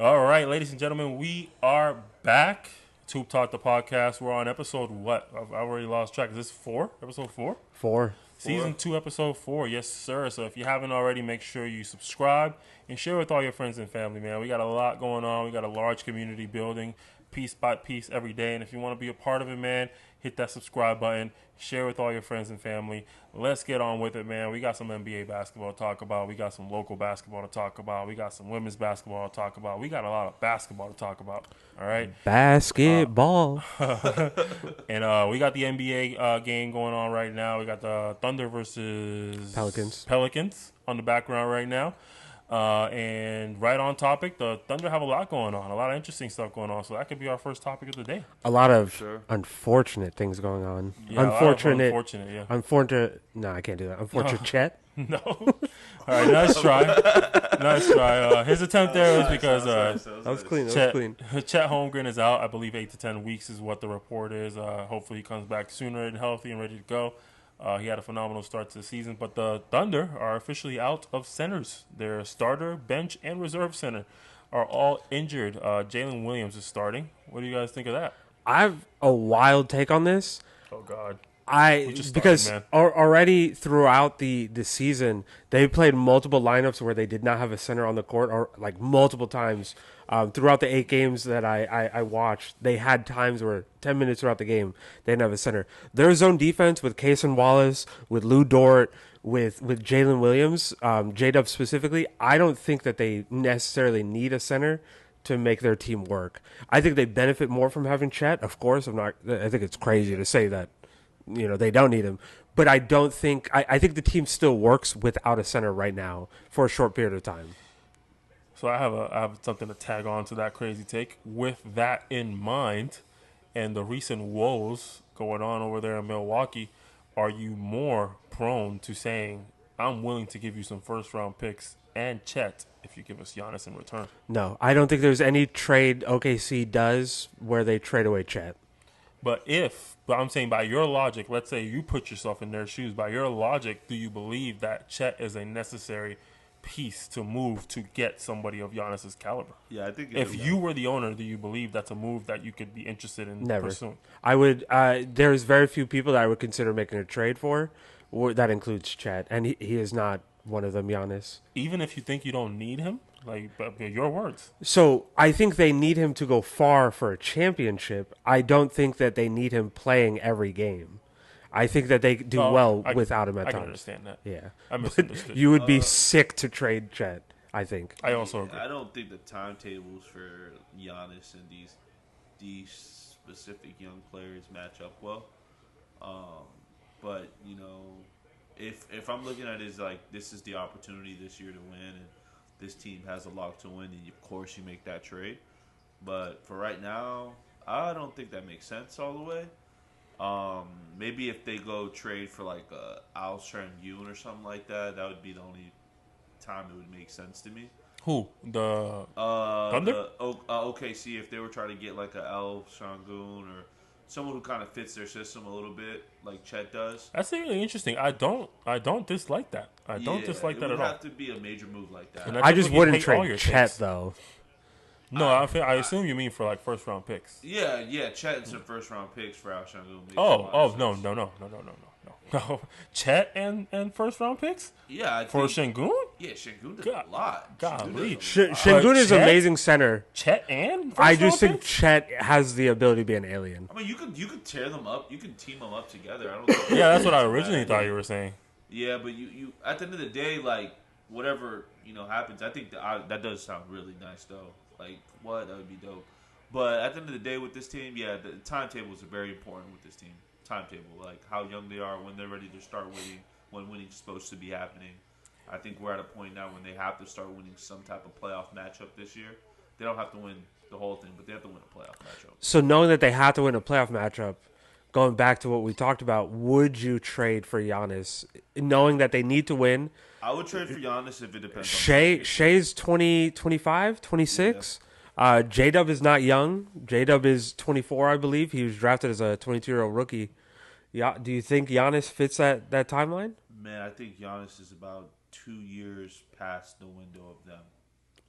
All right, ladies and gentlemen, we are back. Tube Talk, the podcast. We're on episode what? I've already lost track. Is this 4? Episode 4? 4. Season 2, episode 4. Yes, sir. So if you haven't already, make sure you subscribe and share with all your friends and family, man. We got a lot going on. We got a large community building piece by piece every day. And if you want to be a part of it, man, hit that subscribe button. Share with all your friends and family. Let's get on with it, man. We got some NBA basketball to talk about. We got some local basketball to talk about. We got some women's basketball to talk about. We got a lot of basketball to talk about. All right. Basketball. And we got the NBA game going on right now. We got the Thunder versus Pelicans on the background right now. And right on topic, the Thunder have a lot going on, a lot of interesting stuff going on. So that could be our first topic of the day. A lot of unfortunate things going on. Yeah, unfortunate. No, I can't do that. Unfortunate Chet. No. All right, nice try. His attempt there was because that was clean. Chet Holmgren is out. I believe 8 to 10 weeks is what the report is. Hopefully he comes back sooner and healthy and ready to go. He had a phenomenal start to the season, but the Thunder are officially out of centers. Their starter, bench, and reserve center are all injured. Jalen Williams is starting. What do you guys think of that? I have a wild take on this. Oh, God. Already throughout the season, they played multiple lineups where they did not have a center on the court, or like multiple times. Throughout the 8 games that I watched, they had times where 10 minutes throughout the game, they didn't have a center. Their zone defense with Cason Wallace, with Lou Dort, with Jalen Williams, J-Dub specifically, I don't think that they necessarily need a center to make their team work. I think they benefit more from having Chet. Of course, I think it's crazy to say that, they don't need him. But I don't think I think the team still works without a center right now for a short period of time. So I have something to tag on to that crazy take. With that in mind, and the recent woes going on over there in Milwaukee, are you more prone to saying, I'm willing to give you some first-round picks and Chet if you give us Giannis in return? No, I don't think there's any trade OKC does where they trade away Chet. But I'm saying by your logic, let's say you put yourself in their shoes. By your logic, do you believe that Chet is a necessary piece to move to get somebody of Giannis's caliber? Yeah, I think if you were the owner, do you believe that's a move that you could be interested in pursuing? I would. There's very few people that I would consider making a trade for. That includes Chet, and he is not one of them. Giannis. Even if you think you don't need him, your words. So I think they need him to go far for a championship. I don't think that they need him playing every game. I think that they do without him at times. I can understand that. Yeah. I misunderstood. You would be sick to trade Chet, I think. I also agree. I don't think the timetables for Giannis and these specific young players match up well. But, if I'm looking at it as like this is the opportunity this year to win and this team has a lot to win, and of course you make that trade. But for right now, I don't think that makes sense all the way. Maybe if they go trade for like Al-Star and Yoon or something like that, that would be the only time it would make sense to me. Who? The Thunder? OKC, if they were trying to get like a Al Shangoon or someone who kind of fits their system a little bit, like Chet does. That's really interesting. I don't dislike that. I don't dislike that at all. It would have to be a major move like that. I just wouldn't trade Chet though. No, I assume you mean for like first round picks. Yeah, Chet and some first round picks for Al Shangoon. No. Chet and first round picks? Yeah. For Şengün? Yeah, Şengün does a lot. Golly. Şengün is an amazing center. Chet and I just think Chet has the ability to be an alien. I mean, you could tear them up. You can team them up together. I don't think that's what I originally thought you were saying. Yeah, but you at the end of the day, like, whatever, happens, I think that does sound really nice, though. Like, that would be dope. But at the end of the day with this team, the timetables are very important with this team. Timetable, like how young they are, when they're ready to start winning, when winning's supposed to be happening. I think we're at a point now when they have to start winning some type of playoff matchup this year. They don't have to win the whole thing, but they have to win a playoff matchup. So knowing that they have to win a playoff matchup, going back to what we talked about, would you trade for Giannis, knowing that they need to win? I would trade for Giannis if it depends. Shay's 25, 26. J-Dub is not young. J-Dub is 24, I believe. He was drafted as a 22-year-old rookie. Do you think Giannis fits that timeline? Man, I think Giannis is about 2 years past the window of them.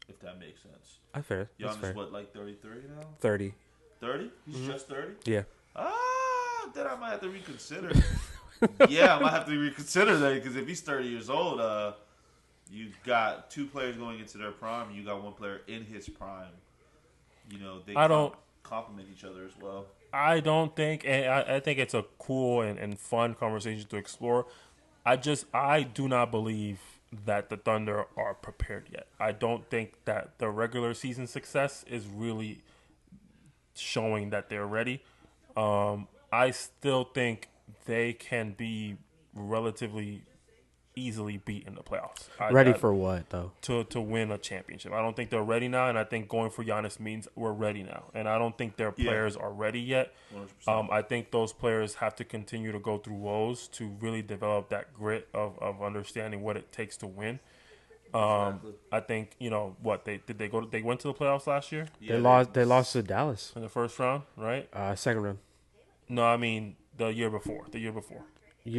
if that makes sense. That's fair. That's Giannis, fair. what, like 33 now? 30. 30? He's just 30? Yeah. Then I might have to reconsider. Yeah, I might have to reconsider that because if he's 30 years old, you've got two players going into their prime. You got one player in his prime. You know, they complement each other as well. I don't think, and I think it's a cool and fun conversation to explore. I do not believe that the Thunder are prepared yet. I don't think that the regular season success is really showing that they're ready. I still think they can be relatively easily beat in the playoffs. Ready for what, though? To win a championship. I don't think they're ready now, and I think going for Giannis means we're ready now. And I don't think their players are ready yet. 100%. I think those players have to continue to go through woes to really develop that grit of understanding what it takes to win. Exactly. I think they went to the playoffs last year Yeah, They lost to Dallas. in the first round, right? Second round. No, I mean the year before. Year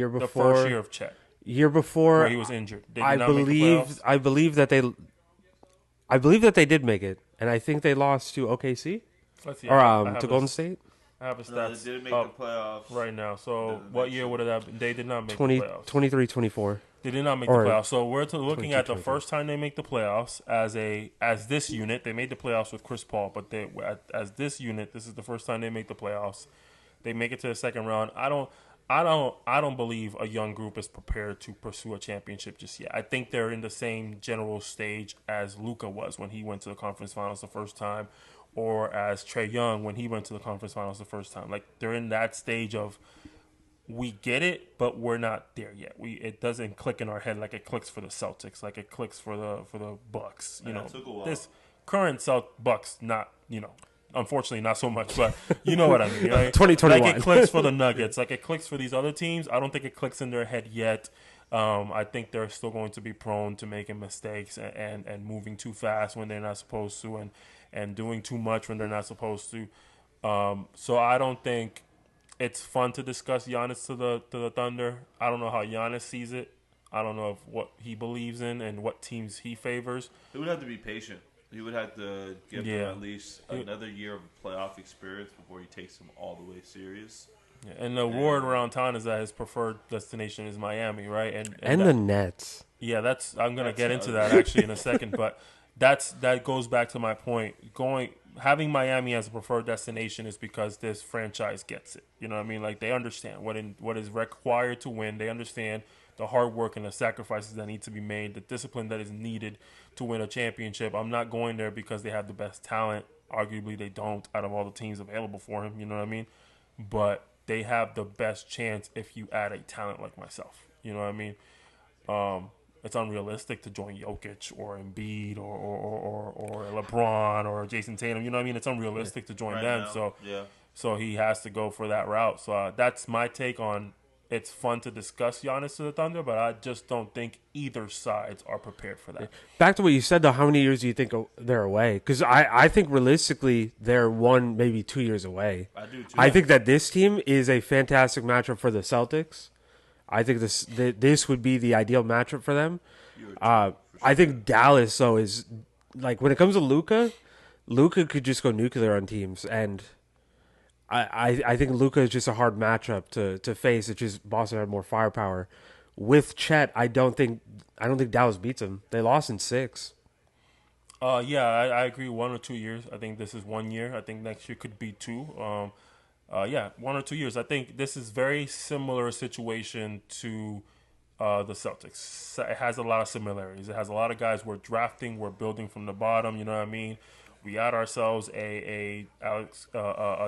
The before. first year of Chet, Year before. where he was injured. They did I not make the playoffs. I believe that they did make it, and I think they lost to OKC Let's see. or I have to a- Golden State. I have a No, stats they didn't make up the playoffs. right now. So Doesn't what make year sense. would it have been? They did not make 20, the playoffs. 23, 24. They did not make Or the playoffs. So we're looking at the 22, first time they make the playoffs as this unit. They made the playoffs with Chris Paul, but as this unit, this is the first time they make the playoffs. They make it to the second round. I don't believe a young group is prepared to pursue a championship just yet. I think they're in the same general stage as Luka was when he went to the conference finals the first time, or as Trae Young when he went to the conference finals the first time. Like they're in that stage of we get it, but we're not there yet. It doesn't click in our head like it clicks for the Celtics, like it clicks for the Bucks. You Yeah, know, it took a while. this current Bucks not unfortunately not so much, but you know what I mean. Right? 2021. Like it clicks for the Nuggets, like it clicks for these other teams. I don't think it clicks in their head yet. I think they're still going to be prone to making mistakes and moving too fast when they're not supposed to, and doing too much when they're not supposed to. So I don't think it's fun to discuss Giannis to the Thunder. I don't know how Giannis sees it. I don't know what he believes in and what teams he favors. He would have to be patient. He would have to give them at least another year of playoff experience before he takes them all the way serious. Yeah, and the word around town is that his preferred destination is Miami, right? And the Nets. Yeah, I'm gonna That's get into ugly. that actually in a second, but that goes back to my point. Having Miami as a preferred destination is because this franchise gets it. You know what I mean? Like they understand what is required to win. They understand the hard work and the sacrifices that need to be made, the discipline that is needed to win a championship. I'm not going there because they have the best talent. Arguably, they don't out of all the teams available for him. You know what I mean? But they have the best chance if you add a talent like myself. You know what I mean? It's unrealistic to join Jokic or Embiid or LeBron or Jason Tatum. You know what I mean? It's unrealistic to join Right them. now, yeah. So he has to go for that route. So that's my take on. It's fun to discuss Giannis to the Thunder, but I just don't think either sides are prepared for that. Back to what you said, though, how many years do you think they're away? Because I think realistically they're 1, maybe 2 years away. I do too. I think that this team is a fantastic matchup for the Celtics. I think this would be the ideal matchup for them. I think Dallas, though, is like when it comes to Luka could just go nuclear on teams, and I think Luka is just a hard matchup to face. It's just Boston had more firepower. With Chet, I don't think Dallas beats them. They lost in 6. Yeah, I agree. 1 or 2 years. I think this is 1 year. I think next year could be 2. Yeah, 1 or 2 years. I think this is very similar situation to the Celtics. It has a lot of similarities. It has a lot of guys we're drafting, we're building from the bottom. You know what I mean? We got ourselves a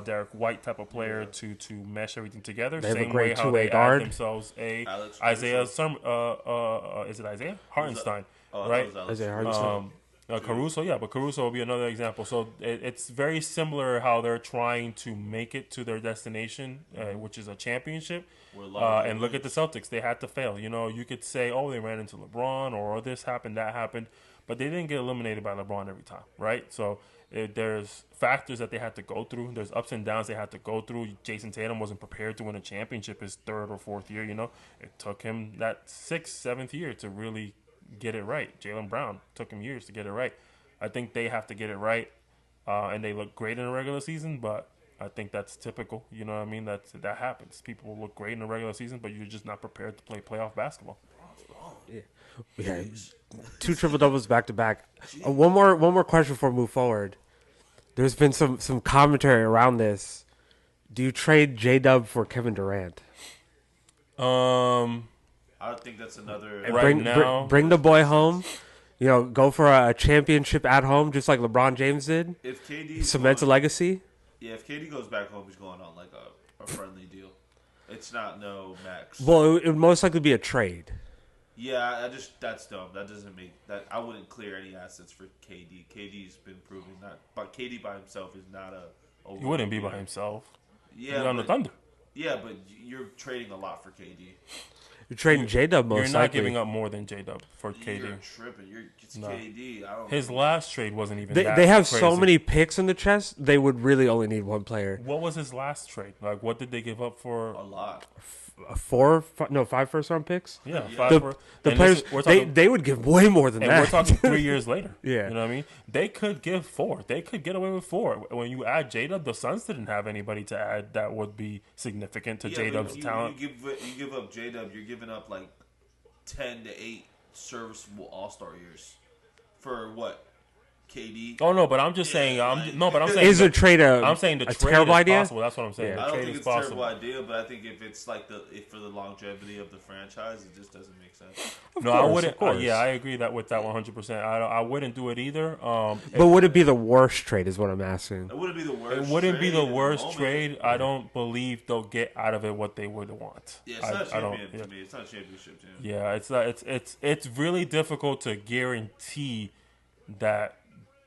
Derek White type of player to mesh everything together. They have a Same great way how two-way they guard. add themselves a Alex Isaiah. Caruso. Is it Isaiah Hartenstein? Oh, right? that was Isaiah Alex. Hartenstein. Caruso, yeah, but Caruso will be another example. So it's very similar how they're trying to make it to their destination, which is a championship. And look at the Celtics; they had to fail. You know, you could say, "Oh, they ran into LeBron," or "This happened, that happened," but they didn't get eliminated by LeBron every time, right? So there's factors that they had to go through. There's ups and downs they had to go through. Jason Tatum wasn't prepared to win a championship his 3rd or 4th year. You know, it took him that 6th, 7th year to really get it right. Jaylen Brown took him years to get it right. I think they have to get it right, and they look great in the regular season, but I think that's typical. You know what I mean? That happens. People look great in the regular season, but you're just not prepared to play playoff basketball. Yeah, 2 triple doubles back to back. One more question before we move forward. There's been some commentary around this. Do you trade J-Dub for Kevin Durant? I think that's another. Bring the boy home. Go for a championship at home, just like LeBron James did. If KD cements a legacy. Yeah, if KD goes back home, he's going on like a friendly deal. It's not no max. Well, it would most likely be a trade. Yeah, that's dumb. That doesn't make that. I wouldn't clear any assets for KD. KD's been proving that, but KD by himself is not a. He wouldn't be by himself. Yeah, he's on the Thunder. Yeah, but you're trading a lot for KD. You're trading J-Dub most likely. You're not giving up more than J-Dub for KD. You're tripping. It's KD. His last trade wasn't even they have crazy. So many picks in the chest, they would really only need one player. What was his last trade? Like, what did they give up for? A lot. 5 first-round picks? Yeah. The players, they would give way more than that. And we're talking 3 years later. Yeah. You know what I mean? They could give 4. They could get away with 4. When you add J-Dub, the Suns didn't have anybody to add that would be significant to J-Dub's talent. You give up J-Dub, you're giving up like 10 to 8 serviceable All-Star years. For what? KD? Oh no, but I'm just saying. I'm saying. Is a trade I'm saying the a trade terrible is idea? possible. That's what I'm saying. Yeah. I don't think it's a terrible idea, but I think if it's like for the longevity of the franchise, it just doesn't make sense. I wouldn't. I agree with that 100%. I wouldn't do it either. But would it be the worst trade? Is what I'm asking. It wouldn't be the worst. It wouldn't be the worst trade. I don't believe they'll get out of it what they would want. Yeah, it's not a champion to me. It's not a championship team. Yeah, it's really difficult to guarantee that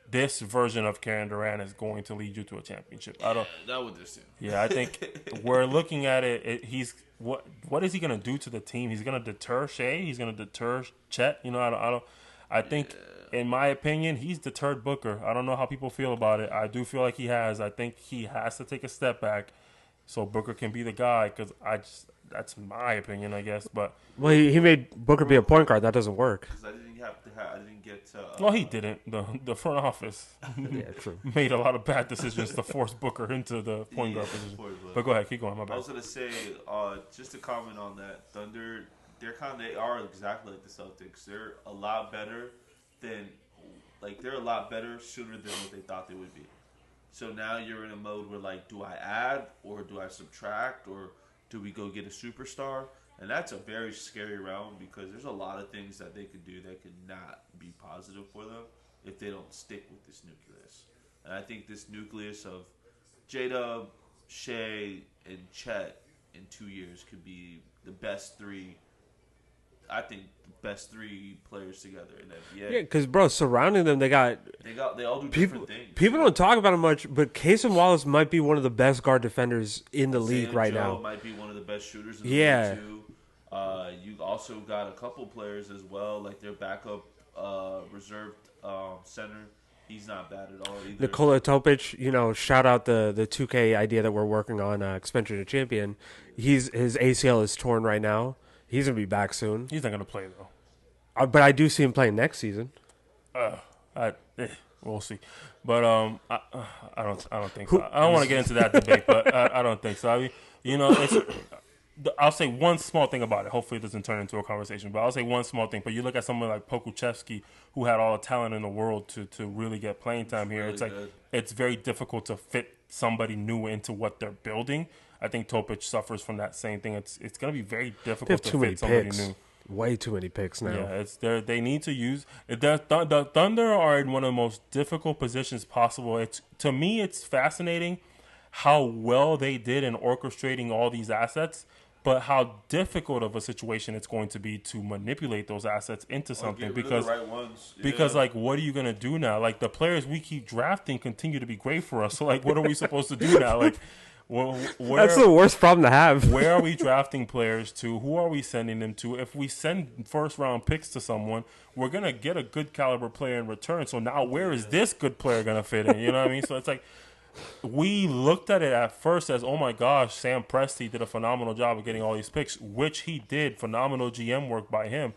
this version of Kevin Durant is going to lead you to a championship. That would just. Yeah, I think we're looking at it. He's what is he going to do to the team? He's going to deter Shea. He's going to deter Chet. I think, in my opinion, he's deterred Booker. I don't know how people feel about it. I do feel like he has. I think he has to take a step back so Booker can be the guy. Because that's my opinion, I guess. But he made Booker be a point guard. That doesn't work. Because I didn't get. Well, he didn't. The front office true. made a lot of bad decisions to force Booker into the point guard position. But go ahead, keep going. My bad. I was gonna say, just to comment on that, Thunder, they are exactly like the Celtics. They're a lot better sooner than what they thought they would be. So now you're in a mode where do I add or do I subtract or do we go get a superstar? And that's a very scary realm because there's a lot of things that they could do that could not be positive for them if they don't stick with this nucleus. And I think this nucleus of J-Dub, Shea, and Chet in 2 years could be the best 3. I think the best 3 players together in the NBA. Yeah, because bro, surrounding them, they all do different things. People don't talk about it much, but Case and Wallace might be one of the best guard defenders in the league right now. Might be one of the best shooters in the league too. You also got a couple players as well, like their backup reserved center. He's not bad at all either. Nikola Topic, shout out the 2K idea that we're working on, expansion to champion. His ACL is torn right now. He's gonna be back soon. He's not gonna play though. But I do see him playing next season. We'll see. But I don't think so. I don't want to get into that debate, but I don't think so. I mean, I'll say one small thing about it. Hopefully it doesn't turn into a conversation, but I'll say one small thing. But you look at someone like Okc'S, who had all the talent in the world to really get playing time here. Really it's like it's very difficult to fit somebody new into what they're building. I think Topic suffers from that same thing. It's going to be very difficult to fit somebody new. Way too many picks now. Yeah, it's there. They need to use the Thunder are in one of the most difficult positions possible. To me, it's fascinating how well they did in orchestrating all these assets, but how difficult of a situation it's going to be to manipulate those assets into something because the right ones. Yeah. Because what are you going to do now? Like the players we keep drafting continue to be great for us. So what are we supposed to do now? That's the worst problem to have. Where are we drafting players to? Who are we sending them to? If we send first-round picks to someone, we're going to get a good caliber player in return. So now where is this good player going to fit in? You know what I mean? So it's like we looked at it at first as, oh, my gosh, Sam Presti did a phenomenal job of getting all these picks, which he did. Phenomenal GM work by him.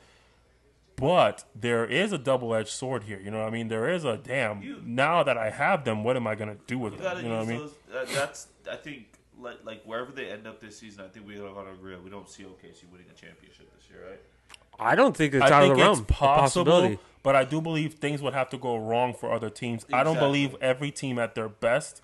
But there is a double-edged sword here. You know what I mean? There is a now that I have them, what am I going to do with You them? gotta You know use what I mean? those. That's I think like wherever they end up this season, I think we gotta agree. We don't see OKC winning a championship this year, right? I don't think it's I out of think the it's realm of possible, possibility. but I do believe things would have to go wrong for other teams. I don't Exactly. believe every team at their best,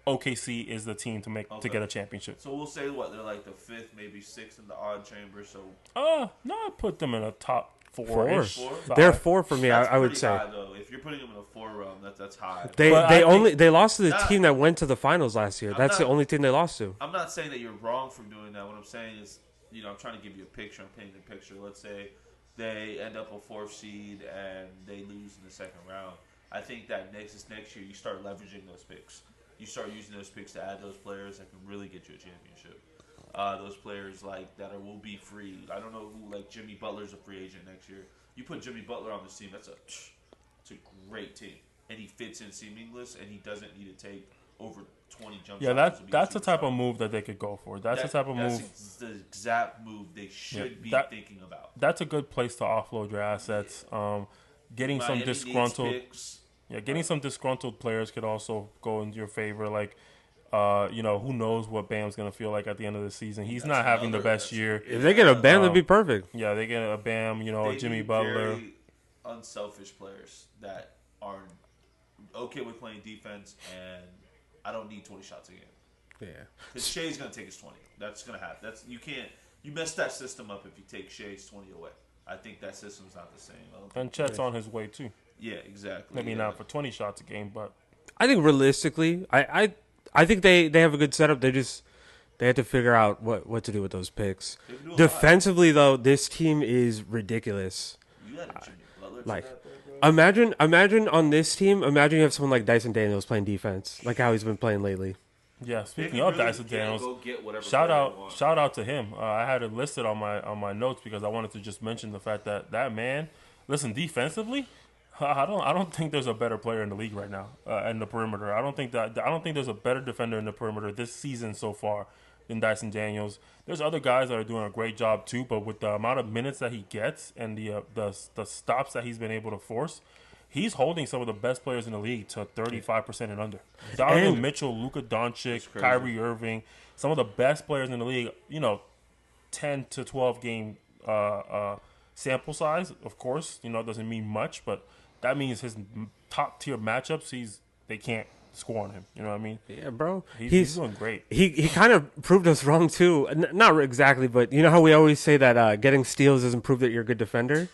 OKC is the team to Okay. get a championship. So we'll say what they're like the fifth, maybe sixth in the odd chamber. So No, I put them in a top Four. four-ish. They're 4 for me. that's I would pretty say high, though. If you're putting them in a 4 realm, that's high. they But I they lost to the Nah. team that went to the finals last year. That's the not- only team they lost to. I'm not saying that you're wrong for doing that. What I'm saying is, I'm trying to give you a picture. I'm painting a picture. Let's say they end up a 4th seed and they lose in the second round. I think that next year you start leveraging those picks. You start using those picks to add those players that can really get you a championship. Those players will be free. I don't know who Jimmy Butler's a free agent next year. You put Jimmy Butler on this team, it's a great team, and he fits in seamless, and he doesn't need to take over 20 jump Yeah, shots. that's the type of move that they could go for. That's the type of move. That's the exact move they should be thinking about. That's a good place to offload your assets. Getting some Miami needs disgruntled, picks. getting some disgruntled players could also go in your favor. Who knows what Bam's gonna feel like at the end of the season? He's not having the best year. If they get a Bam, that'd be perfect. Yeah, they get a Bam. They Jimmy need Butler. very unselfish players that are okay with playing defense, and I don't need 20 shots a game. Yeah. Because Shea's going to take his 20. That's going to happen. You mess that system up if you take Shea's 20 away. I think that system's not the same. And Chet's on his way too. Yeah, exactly. Maybe not for 20 shots a game, but I think realistically, I think they have a good setup. They have to figure out what to do with those picks. They can do a Defensively, though, this team is ridiculous. lot. You got a Jimmy Butler Like, to that, bro. imagine on this team. Imagine you have someone like Dyson Daniels playing defense, like how he's been playing lately. yeah. They Speaking can of really Dyson Daniels, go get whatever shout player they want. out to him. I had it listed on my notes because I wanted to just mention the fact that man. Listen, defensively, I don't think there's a better player in the league right now in the perimeter. I don't think there's a better defender in the perimeter this season so far than Dyson Daniels. There's other guys that are doing a great job too, but with the amount of minutes that he gets and the stops that he's been able to force, he's holding some of the best players in the league to 35% and under. Donovan Mitchell, Luka Doncic, Kyrie Irving, some of the best players in the league. 10 to 12 game sample size, of course, doesn't mean much, but that means his top tier matchups, they can't score on him. You know what I mean? Yeah, bro. He's doing great. He kind of proved us wrong too. Not exactly, but you know how we always say that getting steals doesn't prove that you're a good defender.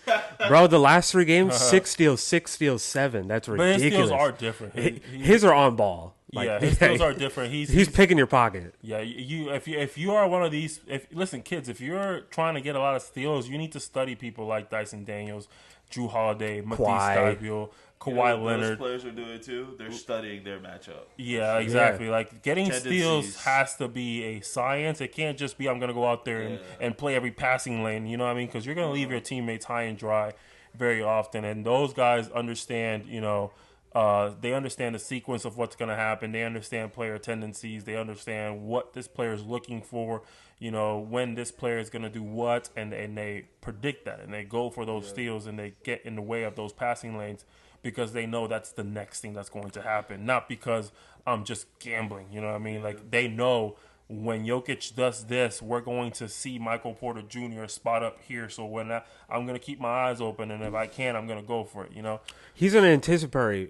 Bro, the last 3 games, 6 steals, 7. That's But his ridiculous. steals are different. His are on ball. His steals are different. He's picking your pocket. Yeah, if you are one of these, listen, kids, if you're trying to get a lot of steals, you need to study people like Dyson Daniels, Drew Holiday, Matisse Thybulle, Kawhi Leonard. Those players are doing too. They're studying their matchup. Yeah, exactly. Yeah. Like getting steals Tendencies. has to be a science. It can't just be I'm going to go out there and play every passing lane. You know what I mean? Because you're going to leave your teammates high and dry very often, and those guys understand. They understand the sequence of what's going to happen. They understand player tendencies. They understand what this player is looking for. When this player is going to do what, and they predict that, and they go for those steals, and they get in the way of those passing lanes because they know that's the next thing that's going to happen, not because I'm just gambling. You know what I mean? Like, they know when Jokic does this, we're going to see Michael Porter Jr. spot up here. So when I'm going to keep my eyes open, and if I can, I'm going to go for it, He's an anticipatory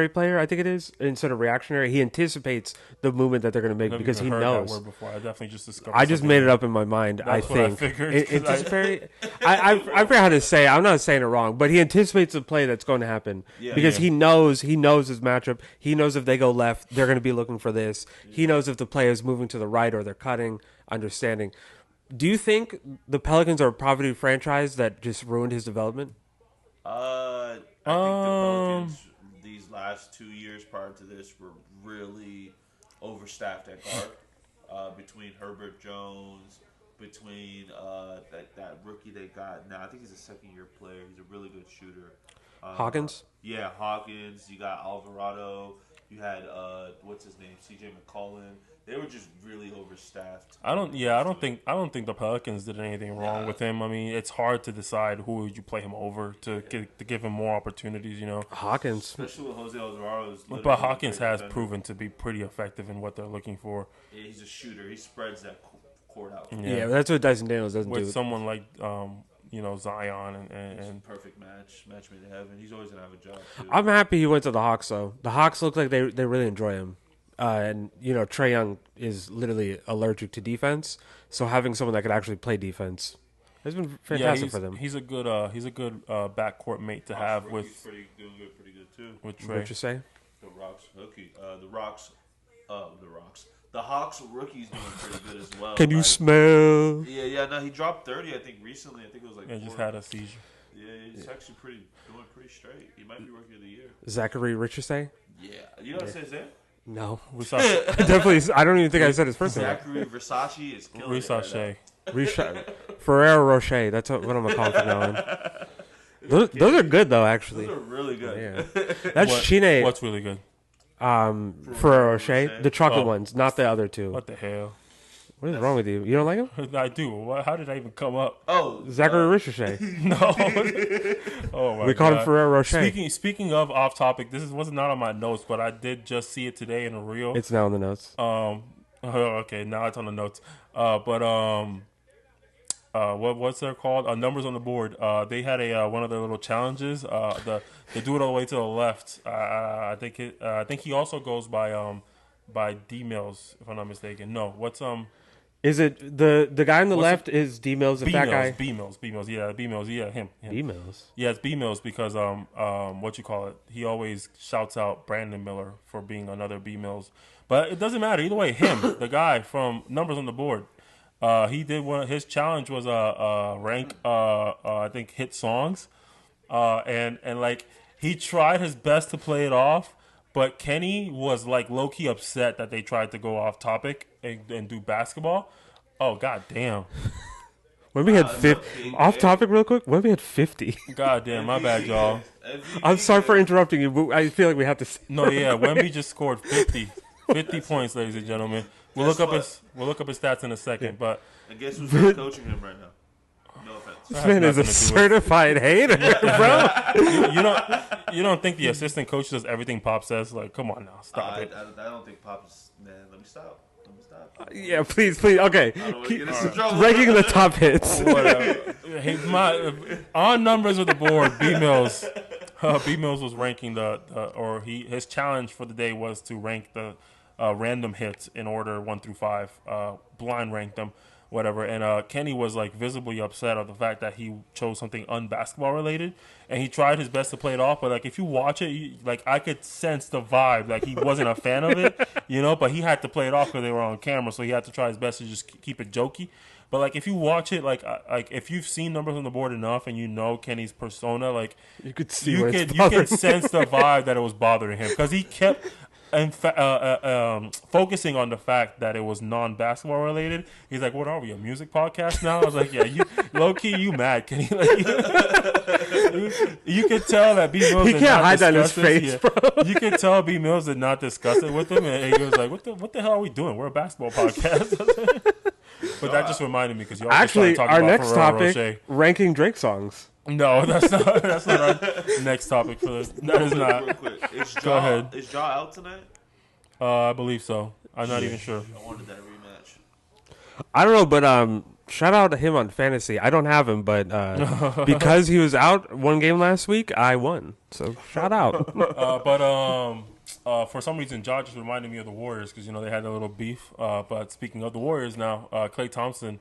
player, I think it is, instead of reactionary. He anticipates the movement that they're going to make because he heard knows. That word before. I definitely just discovered. I just something. made it up in my mind. That's what I figured, 'cause Anticipatory. I forget how to say it. I'm not saying it wrong, but he anticipates the play that's going to happen because he knows his matchup. He knows if they go left, they're going to be looking for this. He knows if the play is moving to the right or they're cutting. Understanding. Do you think the Pelicans are a poverty franchise that just ruined his development? I think the Pelicans these last 2 years prior to this were really overstaffed at guard. Between Herbert Jones, between that rookie they got now, I think he's a second-year player. He's a really good shooter. Hawkins? Yeah, Hawkins. You got Alvarado. You had what's his name, CJ McCollum. They were just really overstaffed. I don't think the Pelicans did anything wrong with him. I mean, it's hard to decide who would you play him over to give him more opportunities. Hawkins, especially with Jose Alvarado. But Hawkins has proven to be pretty effective in what they're looking for. Yeah, he's a shooter. He spreads that court out. Yeah, that's what Dyson Daniels doesn't do. With someone like Zion and perfect match made in heaven. He's always gonna have a job too. I'm happy he went to the Hawks though. The Hawks look like they really enjoy him. And Trae Young is literally allergic to defense, so having someone that could actually play defense has been fantastic for them. He's a good backcourt mate to have with. He's doing pretty good too. With Trae. What you say? The Rocks, The Hawks rookies doing pretty good as well. Can you smell? Yeah. No, he dropped 30. I think recently. I think it was like. Yeah, just had a seizure. Yeah, he's actually doing pretty straight. He might be rookie of the year. Zachary Richardson? Yeah, you know what it says there? No, definitely. I don't even think I said his first name. Zachary Versace is killing Versace. Ferrero Rocher. That's what I'm gonna call him from now on. Those are good though, actually. Those are really good. Yeah. That's Chine. What's really good? Ferrero Rocher, the chocolate ones, not the other two. What the hell? What is wrong with you? You don't like him? I do. How did I even come up? Oh, Zachary Richardson. No. Oh my We called him God. Ferrero Rocher. Speaking of off topic, was not on my notes, but I did just see it today in a reel. It's now in the notes. Okay, now it's on the notes. What's they're called? Numbers on the board. They had one of their little challenges. They do it all the way to the left. I think he also goes by D Mills, if I'm not mistaken. No, what's Is it the guy on the left is D Mills, the fat guy? B Mills, yeah, him. B Mills. Yeah, it's B Mills because what you call it? He always shouts out Brandon Miller for being another B Mills, but it doesn't matter either way. Him, the guy from Numbers on the Board, he did one. His challenge was rank I think hit songs, and like he tried his best to play it off. But Kenny was like low key upset that they tried to go off topic and do basketball. Oh god damn! When we had 50, off topic real quick. When we had 50. God damn, my bad, y'all. I'm sorry for interrupting you, but I feel like we have to. No, yeah, Wemby just scored 50 points, ladies and gentlemen. We'll look up his stats in a second, but and guess who's coaching him right now? No offense. This man is a certified hater, bro. You don't think the assistant coach does everything Pop says? Like, come on now, stop it. I don't think Pop is. Man, let me stop. Yeah, please. Okay. Ranking the top hits. Whatever. On numbers with the board, B Mills. B Mills was ranking his challenge for the day was to rank the random hits in order 1 through 5, blind rank them. Whatever, and Kenny was like visibly upset of the fact that he chose something unbasketball related, and he tried his best to play it off. But like if you watch it, I could sense the vibe. Like he wasn't a fan of it, But he had to play it off because they were on camera, so he had to try his best to just keep it jokey. But like if you watch it, like if you've seen Numbers on the Board enough, and you know Kenny's persona, like you could see you could sense the vibe that it was bothering him because he kept. And focusing on the fact that it was non-basketball related, he's like, "What are we, a music podcast now?" I was like, "Yeah, you low key, you mad? Can he like?" You could tell that B Mills. He can't hide that in his face, bro. You could tell B Mills did not discuss it with him, and he was like, "What the hell are we doing? We're a basketball podcast." But that just reminded me because you actually our about next Ferrero topic Rocher. Ranking Drake songs. No, that's not our next topic for this. That is not. Real quick. Go ahead. Is Ja out tonight? I believe so. I'm not even sure. I wanted that rematch. I don't know, but shout out to him on fantasy. I don't have him, but because he was out one game last week, I won. So shout out. For some reason, Ja just reminded me of the Warriors because they had a little beef. But speaking of the Warriors, now Klay Thompson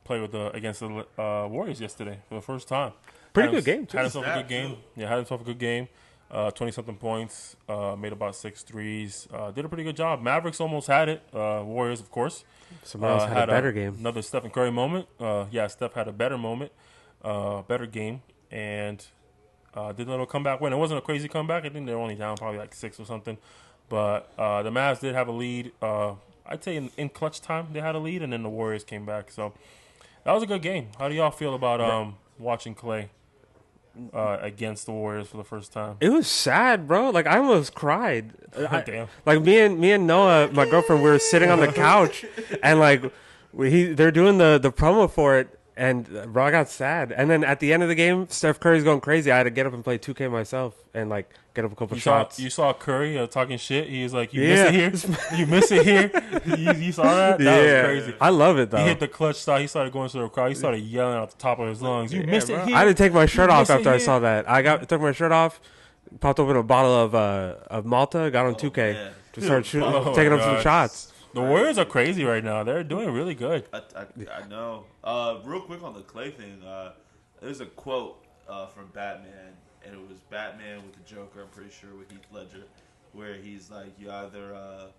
played against the Warriors yesterday for the first time. Pretty good game. Had himself a good game. Yeah, had himself a good game. 20-something points. Made about 6 threes. Did a pretty good job. Mavericks almost had it. Warriors, of course. Someone else had a better game. Another Stephen Curry moment. Steph had a better moment. Better game. And did a little comeback win. It wasn't a crazy comeback. I think they were only down probably like 6 or something. But the Mavs did have a lead. I'd say in clutch time they had a lead, and then the Warriors came back. So that was a good game. How do y'all feel about watching Klay? against the Warriors for the first time. It was sad, bro. Like I almost cried. Damn. Like me and Noah, my girlfriend, we were sitting on the couch, and like they're doing the promo for it, and bro, I got sad. And then at the end of the game, Steph Curry's going crazy. I had to get up and play 2K myself and like get up a couple shots. You saw Curry talking shit. He was like, "You miss it here. You miss it here." You saw that? That was crazy. I love it though. He hit the clutch shot. He started going to the crowd. He started yelling at the top of his lungs. You missed it here. I had to take my shirt off after I saw that. Took my shirt off, popped open a bottle of Malta, got on 2K, just started shooting, taking up some shots. The Warriors are crazy right now. They're doing really good. I know. Real quick on the Clay thing, there's a quote from Batman, and it was Batman with the Joker, I'm pretty sure, with Heath Ledger, where he's like, you either,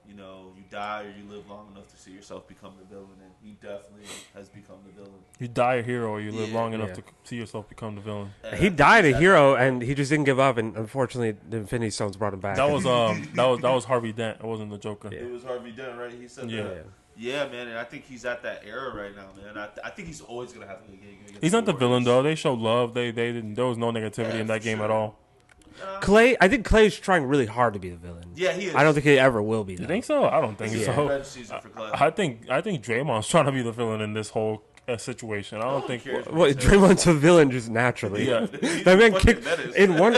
you die or you live long enough to see yourself become the villain, and he definitely has become the villain. You die a hero or you live long enough to see yourself become the villain. He died a hero, and he just didn't give up, and unfortunately, the Infinity Stones brought him back. That was Harvey Dent. It wasn't the Joker. It was Harvey Dent, right? He said that. Yeah, man, and I think he's at that era right now, man. I think he's always gonna have a good game. He's not the villain though. They showed love. They didn't. There was no negativity in that game at all. Clay, I think Clay's trying really hard to be the villain. Yeah, he is. I don't think he ever will be. You think so? I don't think so. I think Draymond's trying to be the villain in this whole situation. I don't think. Well, Draymond's a villain just naturally. Yeah, that man kicked in one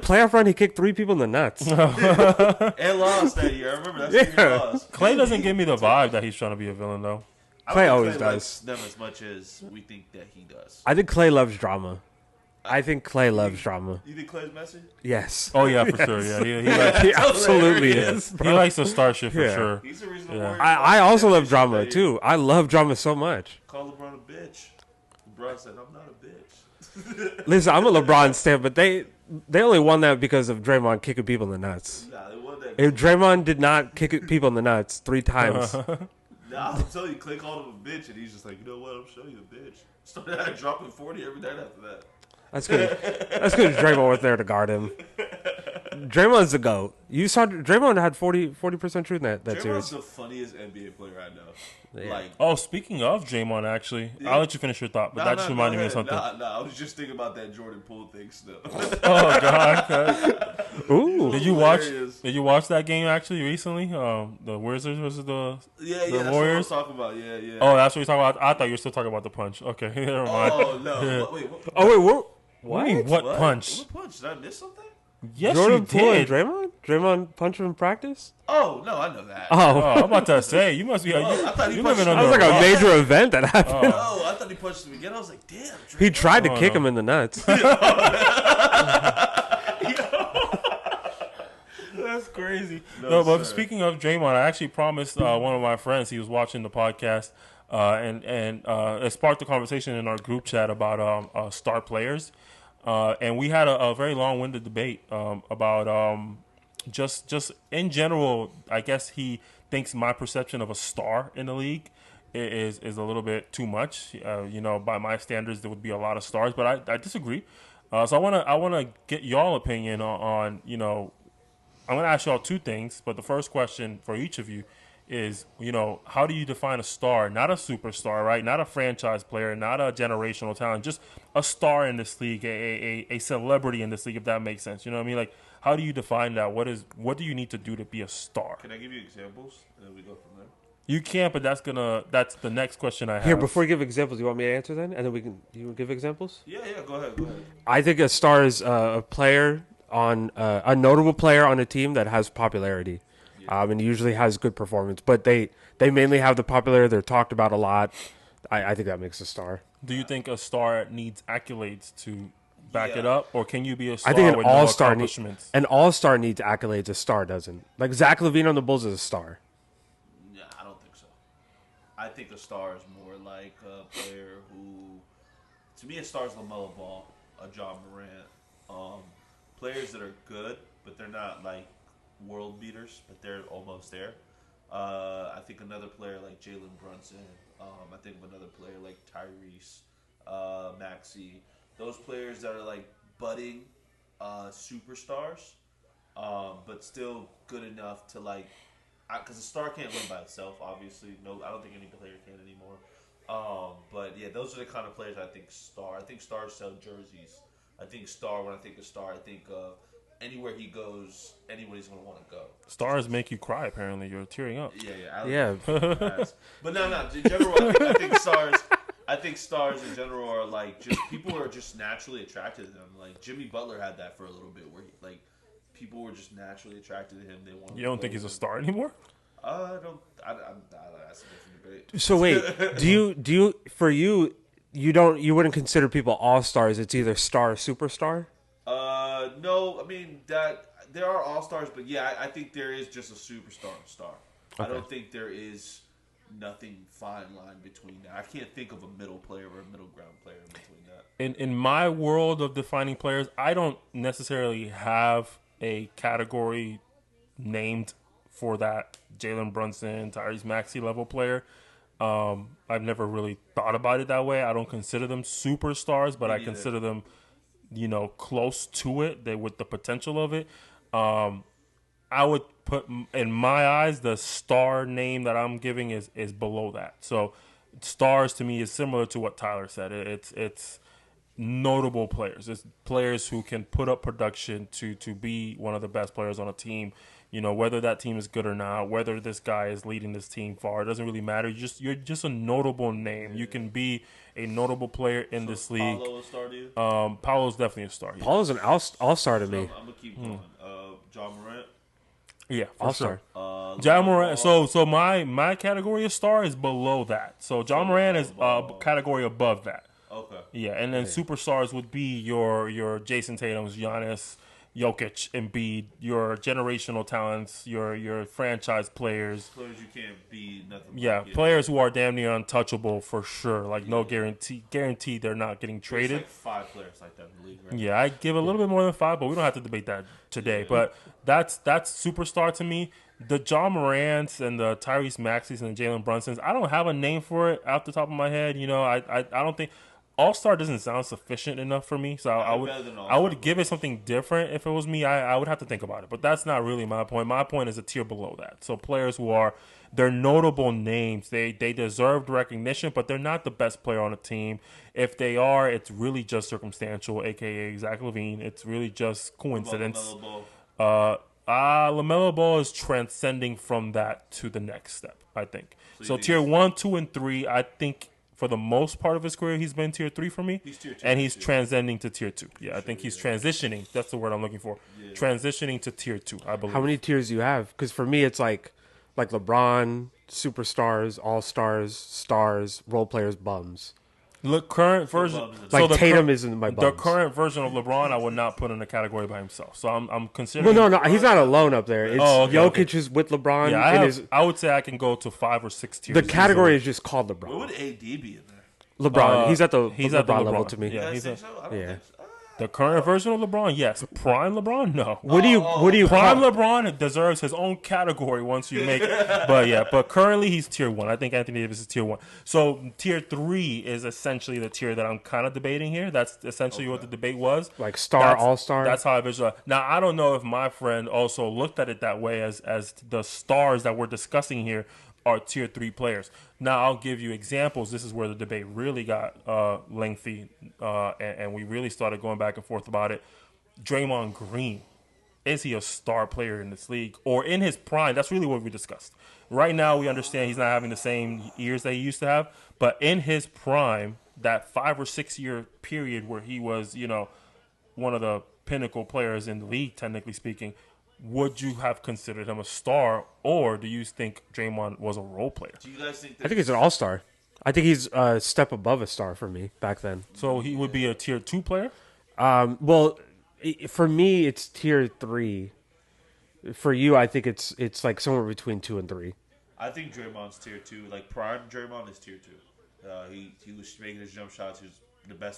playoff run. He kicked 3 people in the nuts and lost that year. I remember that year he lost. Clay doesn't give me the vibe that he's trying to be a villain though. Clay always does. Likes them as much as we think that he does. I think Clay loves drama. I think Clay loves drama. You think Clay's messy? Yes. Oh yeah, for sure. Yeah, he absolutely is. He likes to start shit for sure. He's the reason why. I also love drama too. I love drama so much. Call LeBron a bitch. LeBron said, "I'm not a bitch." Listen, I'm a LeBron stan, but they only won that because of Draymond kicking people in the nuts. Nah, they won that. If Draymond did not kick people in the nuts 3 times. Nah, I'm telling you, Clay called him a bitch, and he's just like, you know what? I'm showing you a bitch. Started dropping 40 every night after that. That's good. That's good. Draymond was there to guard him. Draymond's the GOAT. You saw Draymond had 40% truth in that Draymond's series. the funniest NBA player I know. Yeah. Like, speaking of Draymond, actually, I'll let you finish your thought, but that just reminded me of something. I was just thinking about that Jordan Poole thing still. Oh God! Ooh. Did you watch that game actually recently? The Wizards versus the that's Warriors. what I was talking about. Yeah. Oh, that's what you're talking about. I thought you were still talking about the punch. Okay, never mind. Oh no! Yeah. Wait, what? What punch? What punch? Did I miss something? Yes, Jordan you Poole and did. Draymond? Draymond punched him in practice? Oh no, I know that. Oh. I'm about to say you must be. I thought he you punched living him. under That was like a a rock. major event that happened. Oh, I thought he punched him again. I was like, damn. Draymond. He tried to kick no. him in the nuts. That's crazy. No, No, but sir. speaking of Draymond, I actually promised one of my friends, he was watching the podcast, and it sparked a conversation in our group chat about star players. And we had a very long-winded debate about just in general. I guess he thinks my perception of a star in the league is a little bit too much. By my standards, there would be a lot of stars, but I disagree. So I wanna get y'all opinion on I'm going to ask y'all 2 things, but the first question for each of you is, how do you define a star? Not a superstar, right? Not a franchise player, not a generational talent, just a star in this league, a celebrity in this league, if that makes sense. You know what I mean? Like, how do you define that? What do you need to do to be a star? Can I give you examples, and then we go from there? You can't, but that's the next question I have. Here, before you give examples, you want me to answer then? And then you give examples? Yeah, go ahead. I think a star is a player on a notable player on a team that has popularity, and usually has good performance. But they mainly have the popularity. They're talked about a lot. I think that makes a star. Do you think a star needs accolades to back it up, or can you be a star I think with an no all-star accomplishments? an all-star needs accolades. A star doesn't. Like Zach LaVine on the Bulls is a star. Yeah, I don't think so. I think a star is more like a player who, to me, a star is LaMelo Ball, a John Morant. Players that are good, but they're not like world beaters, but they're almost there. I think another player like Jalen Brunson. I think of another player like Tyrese, Maxey. Those players that are like budding superstars, but still good enough to like, because a star can't win by itself. Obviously, no, I don't think any player can anymore. But yeah, those are the kind of players I think star. I think stars sell jerseys. I think star. When I think of star, I think of anywhere he goes, anybody's gonna want to go. Stars make you cry. Apparently, you're tearing up. Yeah. But no. In general, I think stars. I think stars in general are like just people are just naturally attracted to them. Like Jimmy Butler had that for a little bit, where people were just naturally attracted to him. They want. You don't think he's a star anymore? I don't. That's a different debate. So wait, do you for you wouldn't consider people all-stars? It's either star or superstar? No. I mean that there are all-stars, but yeah, I think there is just a superstar and star. Okay. I don't think there is nothing fine line between that. I can't think of a middle player or a middle ground player in between that. In my world of defining players, I don't necessarily have a category named for that Jalen Brunson, Tyrese Maxey level player. I've never really thought about it that way. I don't consider them superstars, but I consider them, close to it. They with the potential of it. I would put in my eyes the star name that I'm giving is below that. So stars to me is similar to what Tyler said. It's notable players. It's players who can put up production to be one of the best players on a team. Whether that team is good or not, whether this guy is leading this team far, it doesn't really matter. You're just a notable name. You can be a notable player in this league. Paolo a star to you? Paolo's definitely a star. Yeah. Paolo's an all-star to me. I'm gonna keep going. John Morant. Yeah, all-star. Sure. John Morant. So my category of star is below that. So John Morant is a category above that. Okay. Yeah, and then superstars would be your Jason Tatum's, Giannis, Jokic, Embiid, your generational talents, your franchise players. Players you can't be nothing. Yeah, players who are damn near untouchable for sure. Like no guarantee they're not getting traded. There's like 5 players like that in the league, right? Yeah, I give a little bit more than 5, but we don't have to debate that today. Yeah. But that's superstar to me. The John Morants and the Tyrese Maxeys and the Jalen Brunsons, I don't have a name for it off the top of my head. I don't think All-Star doesn't sound sufficient enough for me. So I would give it something different if it was me. I would have to think about it. But that's not really my point. My point is a tier below that. So players who they're notable names. They deserved recognition, but they're not the best player on the team. If they are, it's really just circumstantial, a.k.a. Zach LaVine. It's really just coincidence. LaMelo Ball is transcending from that to the next step, I think. So tier 1, 2, and 3, I think for the most part of his career, he's been tier 3 for me. He's tier 2. And he's transcending to tier 2. Yeah, I think he's transitioning. That's the word I'm looking for. Yeah. Transitioning to tier 2, I believe. How many tiers do you have? Because for me, it's like LeBron, superstars, all-stars, stars, role players, bums. Look, current version. Like Tatum isn't my bums. The current version of LeBron, I would not put in a category by himself. So I'm considering. Well, no, he's not alone up there. It's Jokic is with LeBron. Yeah, I would say I can go to 5 or 6 tiers. The category is just called LeBron. Where would AD be in LeBron. there? He's at the LeBron level to me. Yeah, yeah. The current version of LeBron, yes. Prime LeBron, no. What do you Prime LeBron deserves his own category once you make it. But currently he's tier 1. I think Anthony Davis is tier 1. So tier 3 is essentially the tier that I'm kind of debating here. That's essentially what the debate was. Like star, all-star. That's how I visualize. Now I don't know if my friend also looked at it that way as the stars that we're discussing here are tier 3 players. Now I'll give you examples. This is where the debate really got lengthy, and we really started going back and forth about it. Draymond Green, is he a star player in this league or in his prime? That's really what we discussed. Right now we understand he's not having the same years that he used to have, but in his prime, that 5 or 6 year period where he was, one of the pinnacle players in the league, technically speaking, would you have considered him a star, or do you think Draymond was a role player? Do you guys think I think he's an all-star. I think he's a step above a star for me back then. So he would be a tier 2 player? Well, for me, it's tier 3. For you, I think it's like somewhere between 2 and 3. I think Draymond's tier 2. Like prime Draymond is tier 2. He was making his jump shots. He was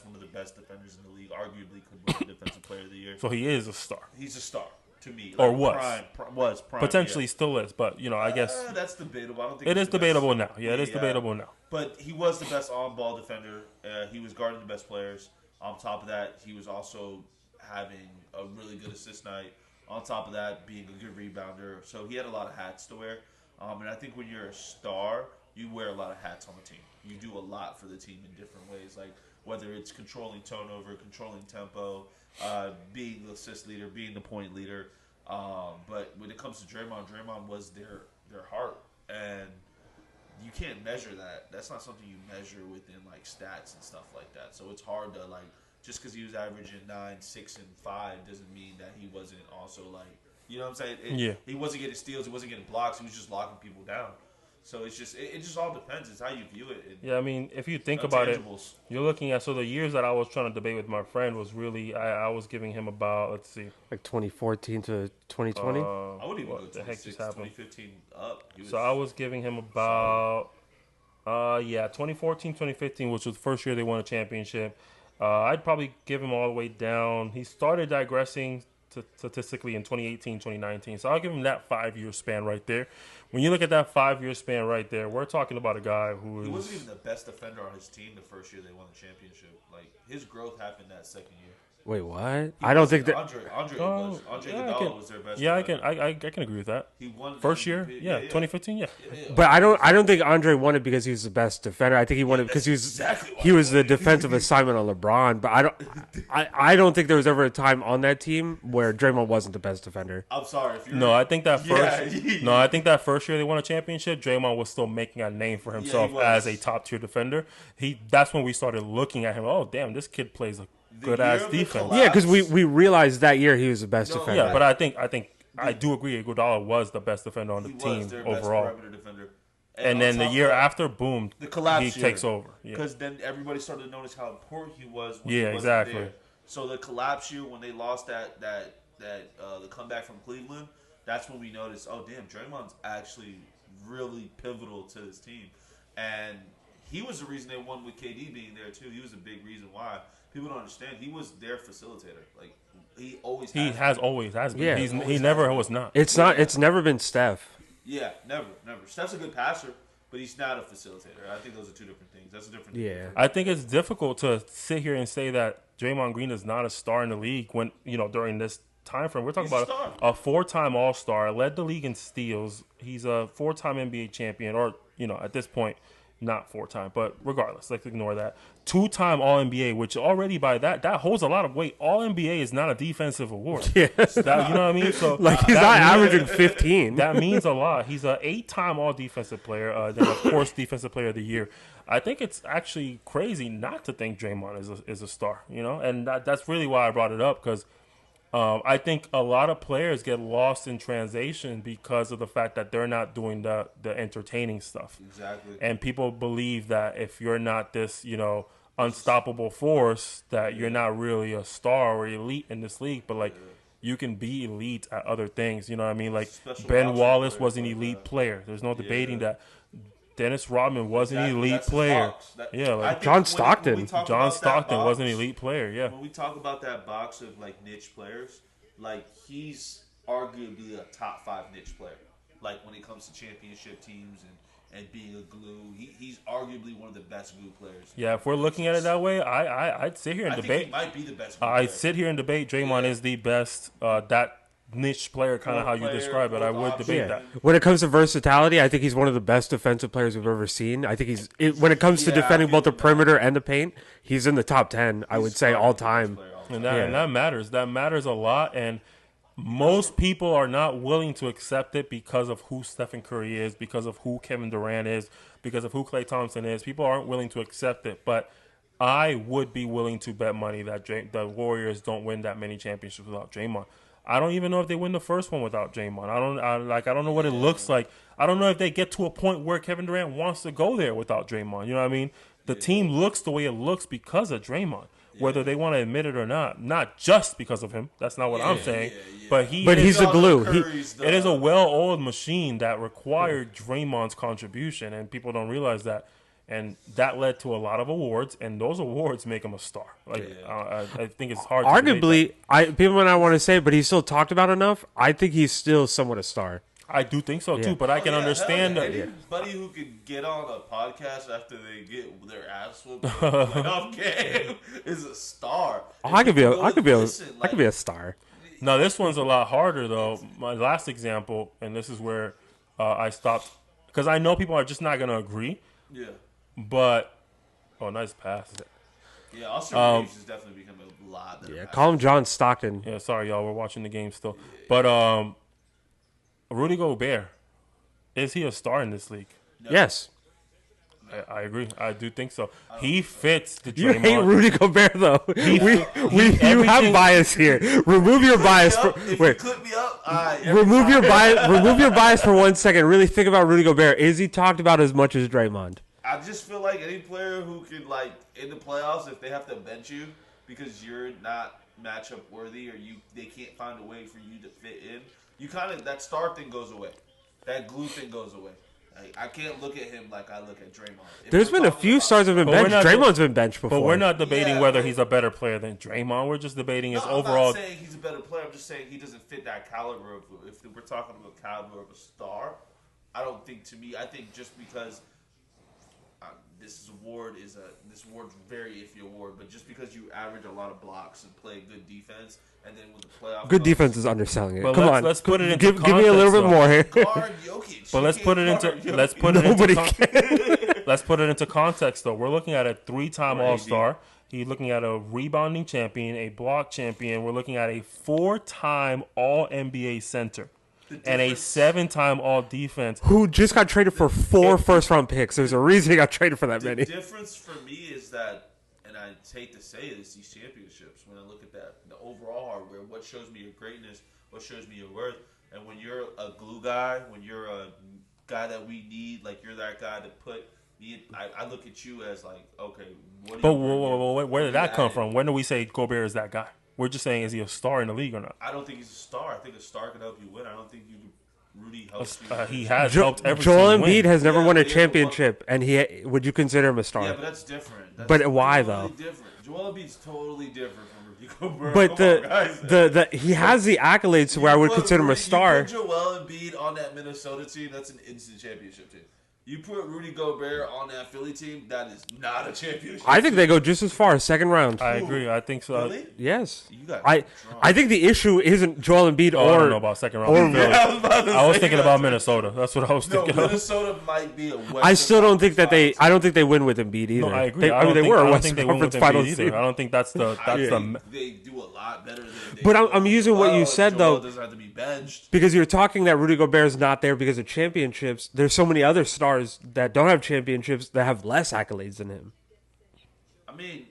one of the best defenders in the league. Arguably could win Defensive Player of the Year. So he is a star. He's a star. To me, or was prime, potentially still is, but I guess that's debatable. I don't think it is debatable now. Yeah, it is debatable now. But he was the best on-ball defender. He was guarding the best players. On top of that, he was also having a really good assist night. On top of that, being a good rebounder. So he had a lot of hats to wear. And I think when you're a star, you wear a lot of hats on the team. You do a lot for the team in different ways. Like whether it's controlling turnover, controlling tempo, being the assist leader, being the point leader. But when it comes to Draymond was their heart, and you can't measure that. That's not something you measure within like stats and stuff like that. So it's hard to like just because he was averaging 9, 6, and 5 doesn't mean that he wasn't also like what I'm saying. He wasn't getting steals. He wasn't getting blocks. He was just locking people down. So it's just it just all depends. It's how you view it. Yeah, I mean, if you think about it, you're looking at the years that I was trying to debate with my friend was really I was giving him about like 2014 to 2020. I would even go 2015 up. So I was giving him about 2014, 2015, which was the first year they won a championship. I'd probably give him all the way down. He started digressing statistically in 2018, 2019. So I'll give him that 5-year span right there. When you look at that 5-year span right there, we're talking about a guy who he wasn't even the best defender on his team the first year they won the championship. Like his growth happened that second year. Wait, what? I don't think that Andre Iguodala was their best. Yeah, defender. I can agree with that. He won first year, 2015, yeah. But I don't think Andre won it because he was the best defender. I think he won it because he was the defensive assignment on LeBron. But I don't think there was ever a time on that team where Draymond wasn't the best defender. I'm sorry. I think that first year they won a championship, Draymond was still making a name for himself as a top tier defender. That's when we started looking at him. Oh, damn, this kid plays a good ass defense. Yeah, because we realized that year he was the best defender. Yeah, but I do agree Iguodala was the best defender on the team overall. And then the year after, boom, the collapse he takes over. Because then everybody started to notice how important he was. When he wasn't exactly. There. So the collapse year when they lost the comeback from Cleveland, that's when we noticed. Oh damn, Draymond's actually really pivotal to this team, and he was the reason they won with KD being there too. He was a big reason why. People don't understand. He was their facilitator. Like he always has been. Yeah, he never was not. It's never been Steph. Yeah, never. Steph's a good passer, but he's not a facilitator. I think those are two different things. That's a different thing. Yeah. I think it's difficult to sit here and say that Draymond Green is not a star in the league when during this time frame. We're talking about a 4-time All-Star, led the league in steals. He's a 4-time NBA champion, or at this point, not 4-time, but regardless, let's ignore that. 2-time All-NBA, which already by that holds a lot of weight. All-NBA is not a defensive award. Yeah. You know what I mean? So he's not averaging 15. That means a lot. He's an 8-time All-Defensive player, then of course Defensive Player of the Year. I think it's actually crazy not to think Draymond is a star, and that's really why I brought it up, because I think a lot of players get lost in translation because of the fact that they're not doing the entertaining stuff. Exactly. And people believe that if you're not this, unstoppable force, that you're not really a star or elite in this league. But you can be elite at other things. You know what I mean? Like Ben Wallace was an elite player. There's no debating that. Dennis Rodman was an elite player. John Stockton. John Stockton was an elite player. Yeah. When we talk about that box of niche players, he's arguably a top 5 niche player. When it comes to championship teams and being a glue, he's arguably one of the best glue players. Yeah, if we're looking at it that way, I'd sit here and debate. He might be the best. I'd sit here and debate Draymond is the best. That niche player, kind of how you describe it. I would debate that. When it comes to versatility, I think he's one of the best defensive players we've ever seen. I think when it comes to defending both the perimeter and the paint, he's in the top 10, I would say, all time. And that matters. That matters a lot. And most people are not willing to accept it because of who Stephen Curry is, because of who Kevin Durant is, because of who Klay Thompson is. People aren't willing to accept it. But I would be willing to bet money that the Warriors don't win that many championships without Draymond. I don't even know if they win the first one without Draymond. I don't know what it looks like. I don't know if they get to a point where Kevin Durant wants to go there without Draymond. You know what I mean? The team looks the way it looks because of Draymond, whether they want to admit it or not. Not just because of him. That's not what I'm saying. But he's the glue. It is a well-oiled machine that required Draymond's contribution, and people don't realize that. And that led to a lot of awards, and those awards make him a star. I think it's hard. Arguably, people might not want to say it, but he's still talked about enough. I think he's still somewhat a star. I do think so too, but I can understand that. Anybody who could get on a podcast after they get their ass whooped off game is a star. I could be a star. No, this one's a lot harder though. My last example, and this is where I stopped because I know people are just not going to agree. Yeah. But nice pass. Yeah, Aspirations has definitely become a lot better. Yeah, call him John Stockton. Yeah, sorry, y'all. We're watching the game still. But Rudy Gobert, is he a star in this league? No. Yes. I agree. I do think so. He fits the You Draymond. hate Rudy Gobert, though. You everything- have bias here. Remove your bias. If you clip me up, Remove your bias. Remove your bias for 1 second. Really think about Rudy Gobert. Is he talked about as much as Draymond? I just feel like any player who could, like, in the playoffs, if they have to bench you because you're not matchup worthy or they can't find a way for you to fit in, you kind of, that star thing goes away. That glue thing goes away. I can't look at him like I look at Draymond. There's been a few stars have been benched. Draymond's been benched before. But we're not debating whether he's a better player than Draymond. We're just debating his overall. I'm not saying he's a better player. I'm just saying he doesn't fit that caliber of. If we're talking about caliber of a star, I don't think. To me, I think just because this award's very iffy award, but just because you average a lot of blocks and play good defense, and then with the playoff, good defense is underselling it. But Come on, let's put it into give me a little bit more here. guard Jokic. But let's put it into context though. We're looking at a 3-time All-Star. He's looking at a rebounding champion, a block champion. We're looking at a 4-time All-NBA center. And a 7-time All-Defense. Who just got traded for 4 first-round picks. There's a reason he got traded for that many. The difference for me is that, and I hate to say this, these championships, when I look at that, the overall hardware, what shows me your greatness, what shows me your worth, and when you're a glue guy, when you're a guy that we need, like you're that guy to put me in, I look at you as like, okay, what do you But where did that come from? When do we say Gobert is that guy? We're just saying, is he a star in the league or not? I don't think he's a star. I think a star can help you win. I don't think Rudy helps you. He has helped every Joel team win. Embiid has never won a championship, and would you consider him a star? Yeah, but that's different. But why, totally though? Different. Joel Embiid's totally different from Rudy Gobert. But he has the accolades to where I would consider him a star. You put Joel Embiid on that Minnesota team, that's an instant championship team. You put Rudy Gobert on that Philly team, that is not a championship. I think they go just as far, second round. I agree. I think so. Really? Yes. You got I think the issue isn't Joel Embiid I or don't know about second round. or- Philly. Yeah, I was thinking about Minnesota. That's what I was No, thinking of. Minnesota might be a Western I still don't think that Conference I don't think they win with Embiid either. No, I agree. I mean, they were a I don't Western think they win with Conference Finals Embiid either. team. I don't think that's the They do a lot better than they But do. I'm using what you said, Joel though. doesn't have to be benched. Because you're talking that Rudy Gobert is not there because of championships. There's so many other stars that don't have championships that have less accolades than him. I mean,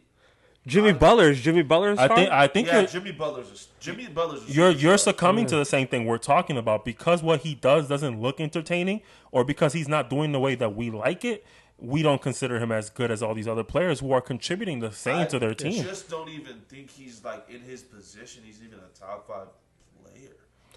Jimmy Butler a star? I think yeah, Jimmy Butler's a you're superstar. succumbing to the same thing we're talking about because what he does doesn't look entertaining, or because he's not doing the way that we like it. We don't consider him as good as all these other players who are contributing the same to their team. I just don't even think he's like in his position. He's even a top 5 player.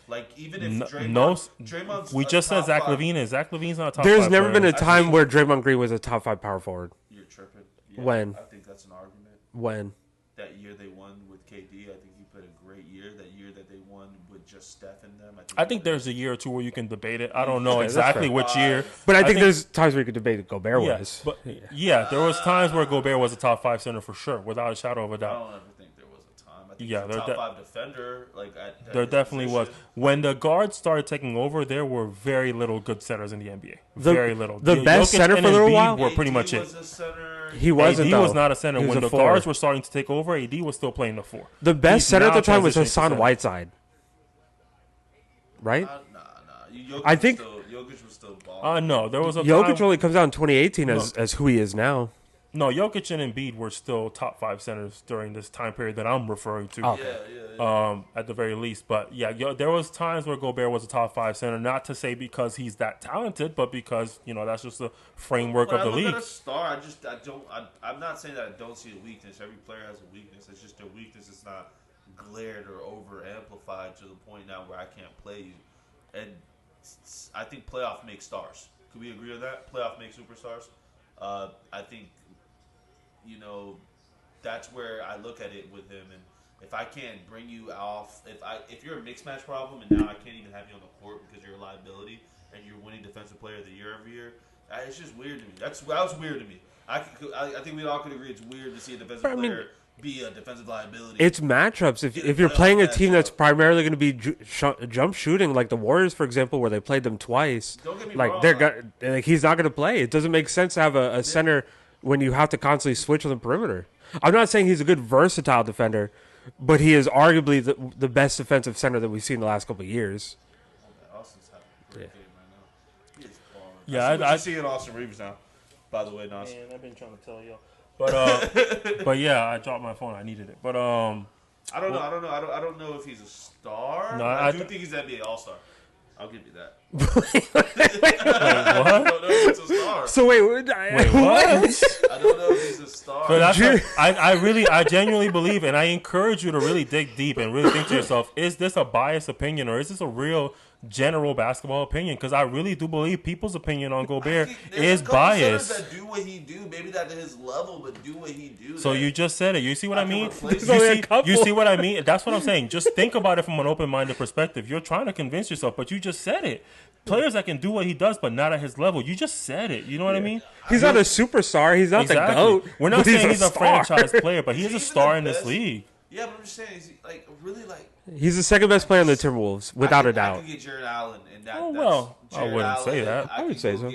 Like even if Draymond's we a just said top Zach 5 LaVine is. Zach LaVine's not a top There's 5 never player. been a time where Draymond Green was a top 5 power forward. You're tripping. Yeah, When? I think that's an argument. When? That year they won with KD, I think he played a great year. That year that they won with just Steph in them, I think there's a year or two where you can debate it. I don't know that's exactly fair. which year, But I think there's times where you could debate that Gobert yeah, was. but yeah, there was times where Gobert was a top 5 center for sure, without a shadow of a I doubt. don't ever think there was a time. I think Yeah, he's a there top 5 defender. Like at There his definitely was. position. When the guards started taking over, there were very little good centers in the NBA. The- Very little. the best Jokic center and for a little Embiid while? were pretty AD much was it. a center. He wasn't, AD though. was not a center. He was When a the forward. guards were starting to take over, AD was still playing the 4. The best He's center at now the time was transitioning to Hassan center. Whiteside. Right? Nah. Jokic I think- Jokic was still balling. No, there was a Jokic time. only comes out in 2018 as who he is now. No, Jokic and Embiid were still top 5 centers during this time period that I'm referring to. Oh. Yeah. At the very least. But yeah, there was times where Gobert was a top 5 center. Not to say because he's that talented, but because that's just the framework When of the I look league. at a star, I'm not saying that I don't see a weakness. Every player has a weakness. It's just a weakness that's not glared or over amplified to the point now where I can't play you. And I think playoff makes stars. Could we agree on that? Playoff makes superstars. I think that's where I look at it with him. And if I can't bring you off, if you're a mixed match problem and now I can't even have you on the court because you're a liability and you're winning defensive player of the year every year, it's just weird to me. That was weird to me. I think we all could agree it's weird to see a defensive player be a defensive liability. It's matchups. If you're playing a team that's primarily going to be jump shooting, like the Warriors, for example, where they played them twice, Don't get me like wrong. he's not going to play. It doesn't make sense to have a center when you have to constantly switch on the perimeter. I'm not saying he's a good versatile defender, but he is arguably the best defensive center that we've seen the last couple of years. Austin's having a great game right now. He is balling. Yeah, I see in Austin Reeves now. By the way, Nas. Man, I've been trying to tell you. But yeah, I dropped my phone. I needed it. But I don't know. I don't know if he's a star. No, I do think he's FBA All-Star. I'll give you that. wait, I what? don't know if he's a star. So wait, Wait, what? I don't know if he's a star. So I genuinely believe, and I encourage you to really dig deep and really think to yourself: is this a biased opinion or is this a real general basketball opinion? Because I really do believe people's opinion on Gobert is biased. That do what he do, maybe not to his level, but do what he do. So you just said it. You see what I mean? You You see what I mean? That's what I'm saying. Just think about it from an open-minded perspective. You're trying to convince yourself, but you just said it. Players that can do what he does, but not at his level. You just said it. You know what I mean? he's not a superstar. He's not the GOAT. We're not but saying he's a star. franchise player, but he's a star in this league. Yeah, but I'm just saying, is he like really like? He's the second best player on the Timberwolves, without a doubt. I could get Jared Allen, and that. Oh, well, that's I wouldn't say that. I would say so.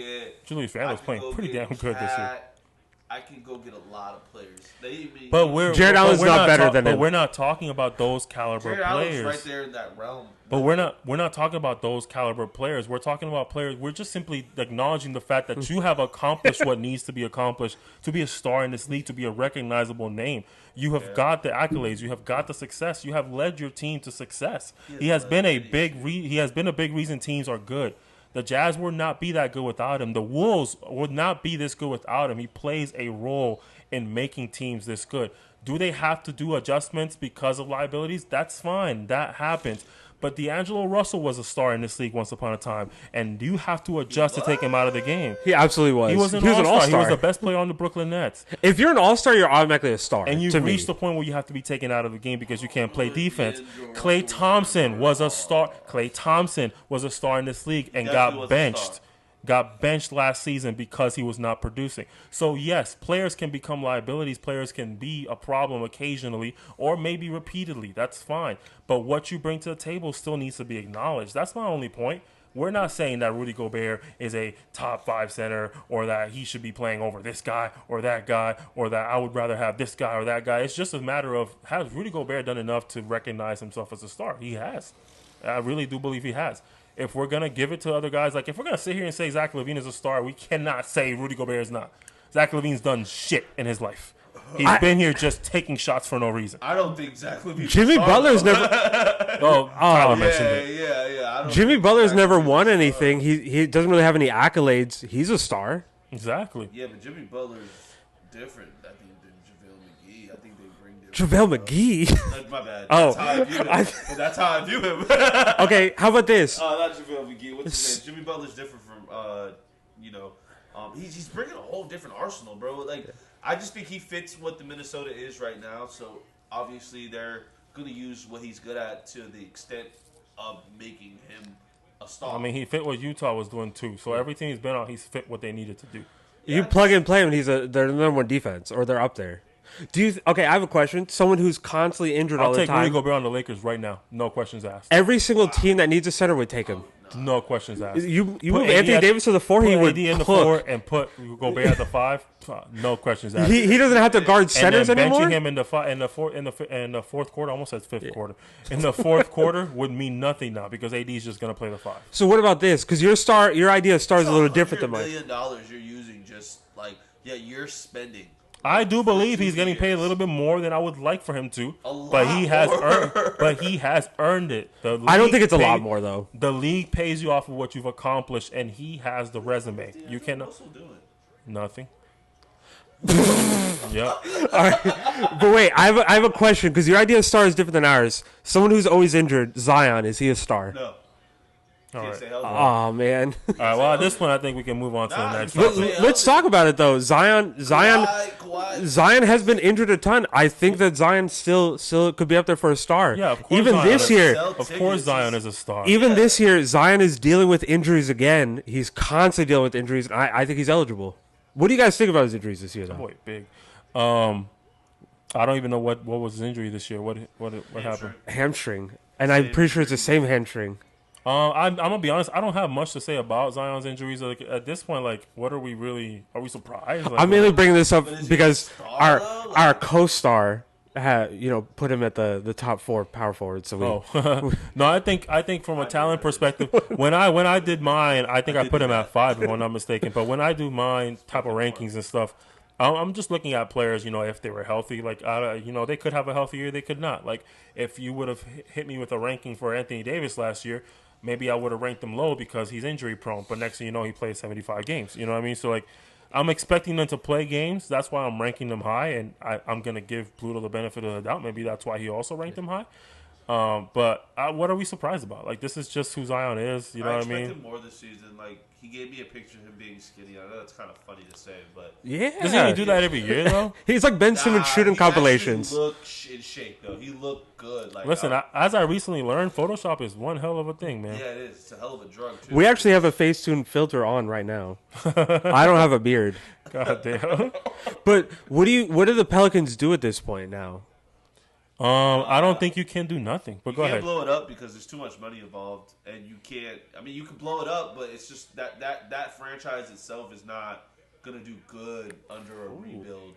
Julius Randle's playing pretty damn good this year. I can go get a lot of players. Jared Allen's not better than him. But we're not talking about those caliber Jared players. Allen's right there in that realm. But we're not talking about those caliber players. We're talking about players. We're just simply acknowledging the fact that you have accomplished what needs to be accomplished to be a star in this league, to be a recognizable name. You have got the accolades. You have got the success. You have led your team to success. He has been a big reason teams are good. The Jazz would not be that good without him. The Wolves would not be this good without him. He plays a role in making teams this good. Do they have to do adjustments because of liabilities? That's fine. That happens. But D'Angelo Russell was a star in this league once upon a time, and you have to adjust to take him out of the game. He absolutely was. He was an all-star. He was the best player on the Brooklyn Nets. If you're an all-star, you're automatically a star. And you've reached the point where you have to be taken out of the game because you can't play defense. Klay Thompson was a star. Klay Thompson was a star in this league and got benched. Got benched last season because he was not producing. So, yes, players can become liabilities. Players can be a problem occasionally or maybe repeatedly. That's fine. But what you bring to the table still needs to be acknowledged. That's my only point. We're not saying that Rudy Gobert is a top 5 center or that he should be playing over this guy or that I would rather have this guy or that guy. It's just a matter of, has Rudy Gobert done enough to recognize himself as a star? He has. I really do believe he has. If we're going to give it to other guys, like if we're going to sit here and say Zach LaVine is a star, we cannot say Rudy Gobert is not. Zach LaVine's done shit in his life. He's been here just taking shots for no reason. I don't think Zach LaVine. Jimmy Butler's never. Tyler mentioned it. Yeah. Jimmy Butler's never won anything. He doesn't really have any accolades. He's a star. Exactly. Yeah, but Jimmy Butler's different, I think, than JaVale McGee. I think they bring different. JaVale McGee. My bad. Oh. That's how I view him. Okay, how about this? Not JaVale McGee. What's his name? Jimmy Butler's different from, he's bringing a whole different arsenal, bro. Like, I just think he fits what the Minnesota is right now. So obviously they're going to use what he's good at to the extent of making him a star. I mean, he fit what Utah was doing too. So everything he's been on, he's fit what they needed to do. You plug and play him, they're the number one defense, or they're up there. Okay, I have a question. Someone who's constantly injured all the time. I'll take Rudy Gobert on the Lakers right now. No questions asked. Every single team that needs a center would take him. No questions asked. You move Anthony Davis to the 4, he would AD in the 4 and put Gobert at the 5. No questions asked. He doesn't have to guard centers and then anymore. Benching him in the fourth quarter, almost says fifth quarter. In the fourth quarter would mean nothing now because AD is just going to play the 5. So what about this? Because your idea of star is a little different than mine. $100 million you're using just like you're spending. I do believe he's getting paid a little bit more than I would like for him to, but he has earned it. I don't think it's a lot more though. The league pays you off of what you've accomplished, and he has the resume. You cannot nothing. Yep. All right. But wait, I have a question because your idea of star is different than ours. Someone who's always injured, Zion, is he a star? No. All right. Oh man. All right. Well, at this point, I think we can move on to the next. Let's talk about it though. Zion has been injured a ton. I think that Zion still could be up there for a star. Yeah, of course. Even this year, of course, Zion is a star. Even this year, Zion is dealing with injuries again. He's constantly dealing with injuries, and I think he's eligible. What do you guys think about his injuries this year, though? Boy, big. I don't even know what was his injury this year. What happened? Hamstring, and I'm pretty sure it's the same hamstring. I'm gonna be honest. I don't have much to say about Zion's injuries. Like at this point, like what are we really? Are we surprised? Like, I'm mainly bringing this up But is he because a star, our though? our co-star had put him at the top 4 power forwards. So we Oh no, I think from a talent perspective, when I did mine, I think I put him at 5 if I'm not mistaken. But when I do mine type of rankings and stuff, I'm just looking at players. If they were healthy, like they could have a healthy year, they could not. Like if you would have hit me with a ranking for Anthony Davis last year, maybe I would have ranked him low because he's injury prone. But next thing you know, he plays 75 games. You know what I mean? So like, I'm expecting them to play games. That's why I'm ranking them high, and I'm going to give Pluto the benefit of the doubt. Maybe that's why he also ranked them high. But what are we surprised about? Like, this is just who Zion is. You know what I mean? Him more this season. Like, he gave me a picture of him being skinny. I know that's kind of funny to say, but yeah. Doesn't he do that every year, though? He's like Ben Simmons shooting compilations. He looked in shape, though. He looked good. Like, Listen, as I recently learned, Photoshop is one hell of a thing, man. yeah, it is. It's a hell of a drug, too. We actually have a Facetune filter on right now. I don't have a beard. God damn. But what do the Pelicans do at this point now? I don't think you can do nothing. But go ahead. You can't blow it up because there's too much money involved, and you can't. I mean, you can blow it up, but it's just that franchise itself is not gonna do good under a rebuild.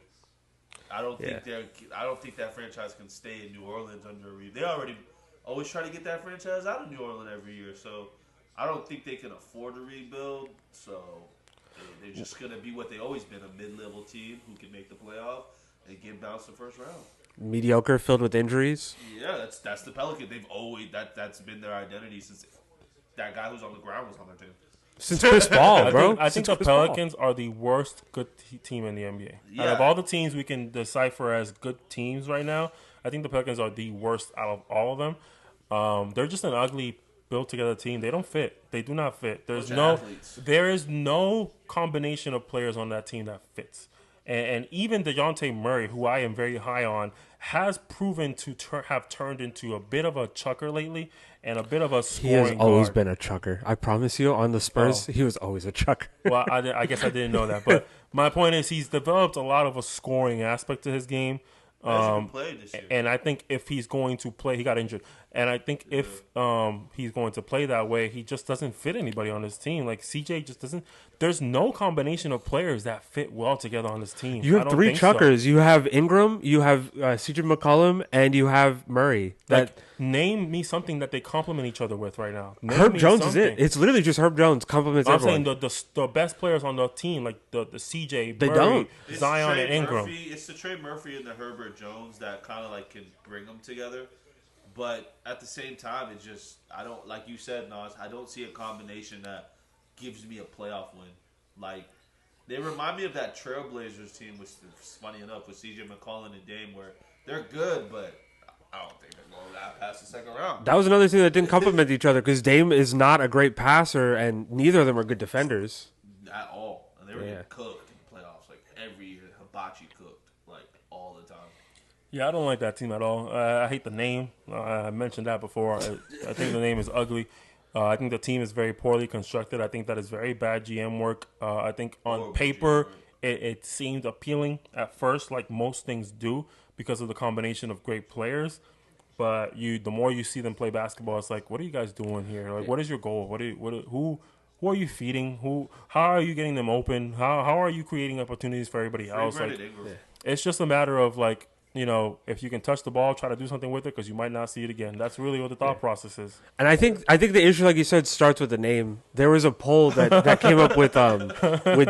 I don't think that franchise can stay in New Orleans under a rebuild. They already always try to get that franchise out of New Orleans every year, so I don't think they can afford to rebuild. So they're just gonna be what they always been, a mid-level team who can make the playoff and get bounced the first round. Mediocre, filled with injuries. Yeah, that's the Pelican. They've always that's been their identity since that guy who's on the ground was on their team. Since Chris Paul, bro. I think the Pelicans are the worst good team in the NBA. Yeah. Out of all the teams we can decipher as good teams right now, I think the Pelicans are the worst out of all of them. They're just an ugly, built together team. They don't fit. They do not fit. There is no combination of players on that team that fits. And even DeJounte Murray, who I am very high on, has proven to have turned into a bit of a chucker lately and a bit of a scoring guard. He has always been a chucker. I promise you, on the Spurs, he was always a chucker. Well, I guess I didn't know that. But my point is he's developed a lot of a scoring aspect to his game. And I think if he's going to play, he got injured. And I think if he's going to play that way, he just doesn't fit anybody on his team. Like CJ just doesn't. There's no combination of players that fit well together on this team. You have 3 chuckers. So. You have Ingram, you have CJ McCollum, and you have Murray. Name me something that they complement each other with right now. Herb Jones is it. It's literally just Herb Jones complements everyone. I'm saying the best players on the team, like the CJ, they Murray, don't. Zion, and Ingram. It's the Trey Murphy and the Herbert Jones that kind of like can bring them together. But at the same time, it's just I don't like you said, Nas. I don't see a combination that gives me a playoff win. Like they remind me of that Trailblazers team, which is funny enough with CJ McCollum and Dame, where they're good, but I don't think they're going that past the second round. That was another thing that didn't complement each other because Dame is not a great passer, and neither of them are good defenders At all. And they were getting cooked in the playoffs like every year. Hibachi cooked like all the time. Yeah, I don't like that team at all. I hate the name. I mentioned that before. I think the name is ugly. I think the team is very poorly constructed. I think that is very bad GM work. I think on paper it seemed appealing at first, like most things do, because of the combination of great players. But the more you see them play basketball, it's like, what are you guys doing here? Like, what is your goal? Who are you feeding? How are you getting them open? How are you creating opportunities for everybody else? Like, it's just a matter of like, if you can touch the ball, try to do something with it because you might not see it again. That's really what the thought process is. And I think the issue, like you said, starts with the name. There was a poll that came up with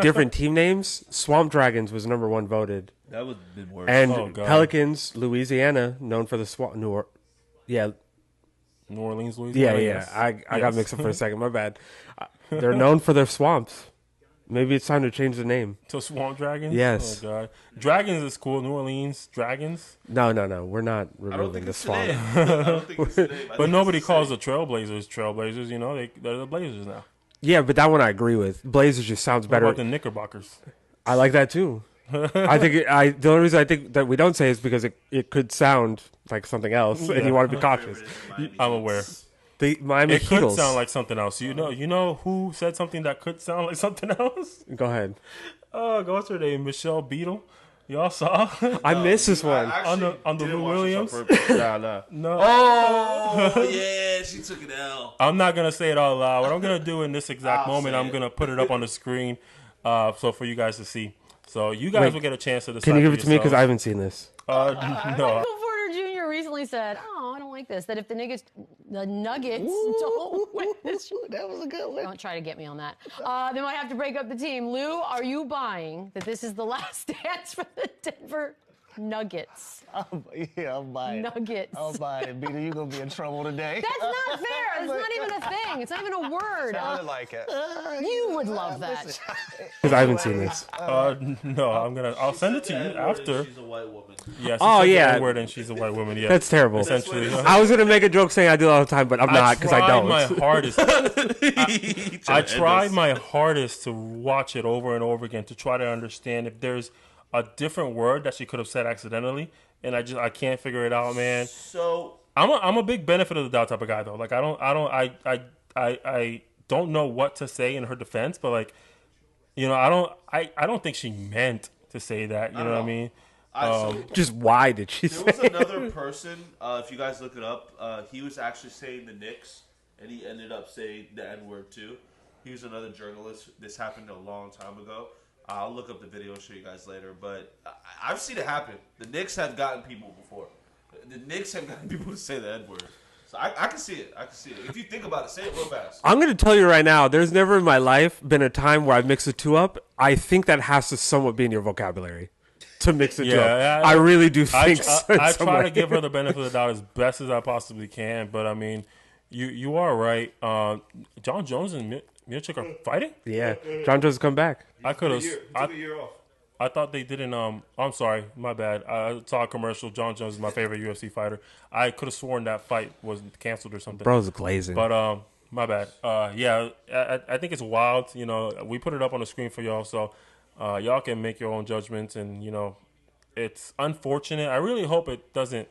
different team names. Swamp Dragons was number 1 voted. That would have been worse. And Pelicans, Louisiana, known for the Swamp. New Orleans, Louisiana. Yeah. I got mixed up for a second. My bad. They're known for their swamps. Maybe it's time to change the name. To Swamp Dragons? Yes. Oh, God. Dragons is cool. New Orleans Dragons? No. We're not removing the swamp. I don't think it's the name. But nobody calls the Trailblazers Trailblazers. They're the Blazers now. Yeah, but that one I agree with. Blazers just sounds better. What about the Knickerbockers? I like that too. I think the only reason I think that we don't say it is because it could sound like something else, and you want to be cautious. I'm aware. The Miami It Heatles. could sound like something else. You know who said something that could sound like something else? Go ahead. What's her name? Michelle Beadle. Y'all saw? I missed this one. On the Lou Williams? Nah. No. Oh, yeah, she took an L. I'm not going to say it out loud. What I'm going to do in this exact moment, I'm going to put it up on the screen so for you guys to see. So you guys will get a chance to decide. Can you give it to me? Because I haven't seen this. No. Michael Porter Jr. recently said, "Oh, I don't like this. That if the Nuggets don't win this, That was a good one. don't try to get me on that. They might have to break up the team." Lou, are you buying that this is the last dance for the Denver Nuggets? Yeah, I'm buying it. Nuggets. I'm buying it. Beta, you're going to be in trouble today. That's not fair. It's not even a thing. It's not even a word. Sounded like it. You would love that. Because I haven't seen this. No, I'll send it to you after. She's a white woman. Yeah, Oh, yeah. Word and she's a white woman. Yeah, That's terrible. essentially. I was going to make a joke saying I do it all the time, but I'm not because I don't. my hardest. I tried my hardest to watch it over and over again to try to understand if there's a different word that she could have said accidentally, and I can't figure it out, man. So I'm a big benefit of the doubt type of guy though. Like I don't know what to say in her defense, but like, you know, I don't think she meant to say that. You know what I mean? Just why did she there say was another person, if you guys look it up, he was actually saying the Knicks, and he ended up saying the N-word too. He was another journalist. This happened a long time ago. I'll look up the video and show you guys later. But I've seen it happen. The Knicks have gotten people before. The Knicks have gotten people to say the N-word. So I can see it. I can see it. If you think about it, say it real fast. I'm going to tell you right now, there's never in my life been a time where I've mixed the two up. I think that has to somewhat be in your vocabulary to mix the two up. I really do think I try to give her the benefit of the doubt as best as I possibly can. But, I mean, you are right. John Jones and Milchik are fighting? Yeah. John Jones come back. I could have. Took a year off. I thought they didn't. I'm sorry, my bad. I saw a commercial. John Jones is my favorite UFC fighter. I could have sworn that fight was canceled or something. Bro's glazing. But my bad. Yeah, I think it's wild. You know, we put it up on the screen for y'all, so y'all can make your own judgments. And you know, it's unfortunate. I really hope it doesn't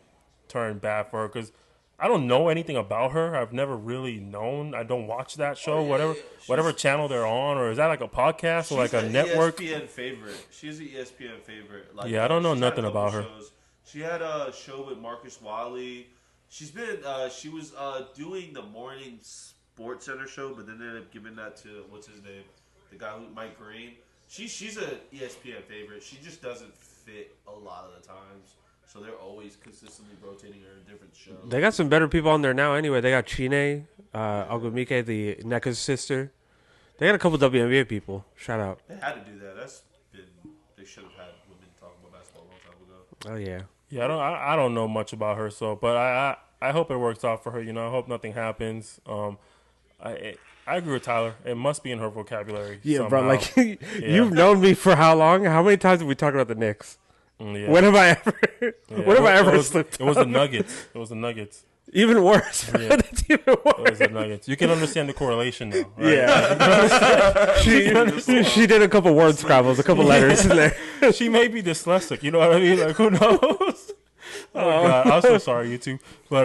turn bad for her because I don't know anything about her. I've never really known. I don't watch that show, whatever channel they're on, or is that like a podcast or like a network? ESPN favorite. She's an ESPN favorite. Like, yeah, I don't know nothing about her. Shows. She had a show with Marcus Wiley. She's been. She was doing the morning Sports Center show, but then they ended up giving that to what's his name, the guy who Mike Green. She's a ESPN favorite. She just doesn't fit a lot of the times. So they're always consistently rotating her in different shows. They got some better people on there now anyway. They got Chine, Ogumike, the NECA's sister. They got a couple WNBA people. Shout out. They had to do that. They should have had women talking about basketball a long time ago. Oh, yeah. Yeah, I don't know much about her, so but I hope it works out for her. You know, I hope nothing happens. I agree with Tyler. It must be in her vocabulary. Yeah, somehow. bro. Like you've known me for how long? How many times have we talked about the Knicks? Yeah. When have I ever? Yeah. When have I ever slipped? It was the Nuggets. It was the Nuggets. Even worse. Yeah. That's even It was worse. the Nuggets. You can understand the correlation now. Right? Yeah. she did a couple word scrabbles, a couple letters in there. She may be dyslexic. You know what I mean? Like who knows? Oh God, I'm so sorry, you two. But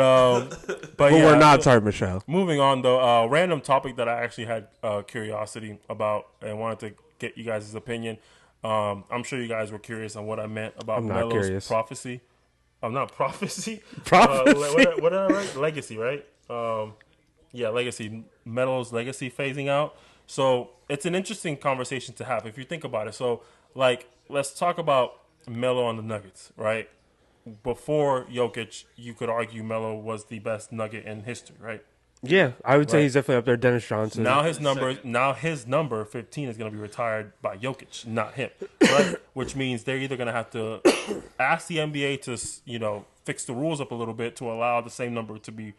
But yeah, we're not sorry, Michelle. Moving on though, random topic that I actually had curiosity about and wanted to get you guys' opinion. I'm sure you guys were curious on what I meant about Melo's curious. prophecy. I'm not prophecy. Prophecy. What did I write? Legacy, right? Yeah, legacy. Melo's legacy phasing out. So it's an interesting conversation to have if you think about it. So, like, let's talk about Melo on the Nuggets, right? Before Jokic, you could argue Melo was the best Nugget in history, right? Yeah, I would say Right. he's definitely up there. Dennis Johnson. Now his number 15 is going to be retired by Jokic, not him. Right? Which means they're either going to have to ask the NBA to, you know, fix the rules up a little bit to allow the same number to be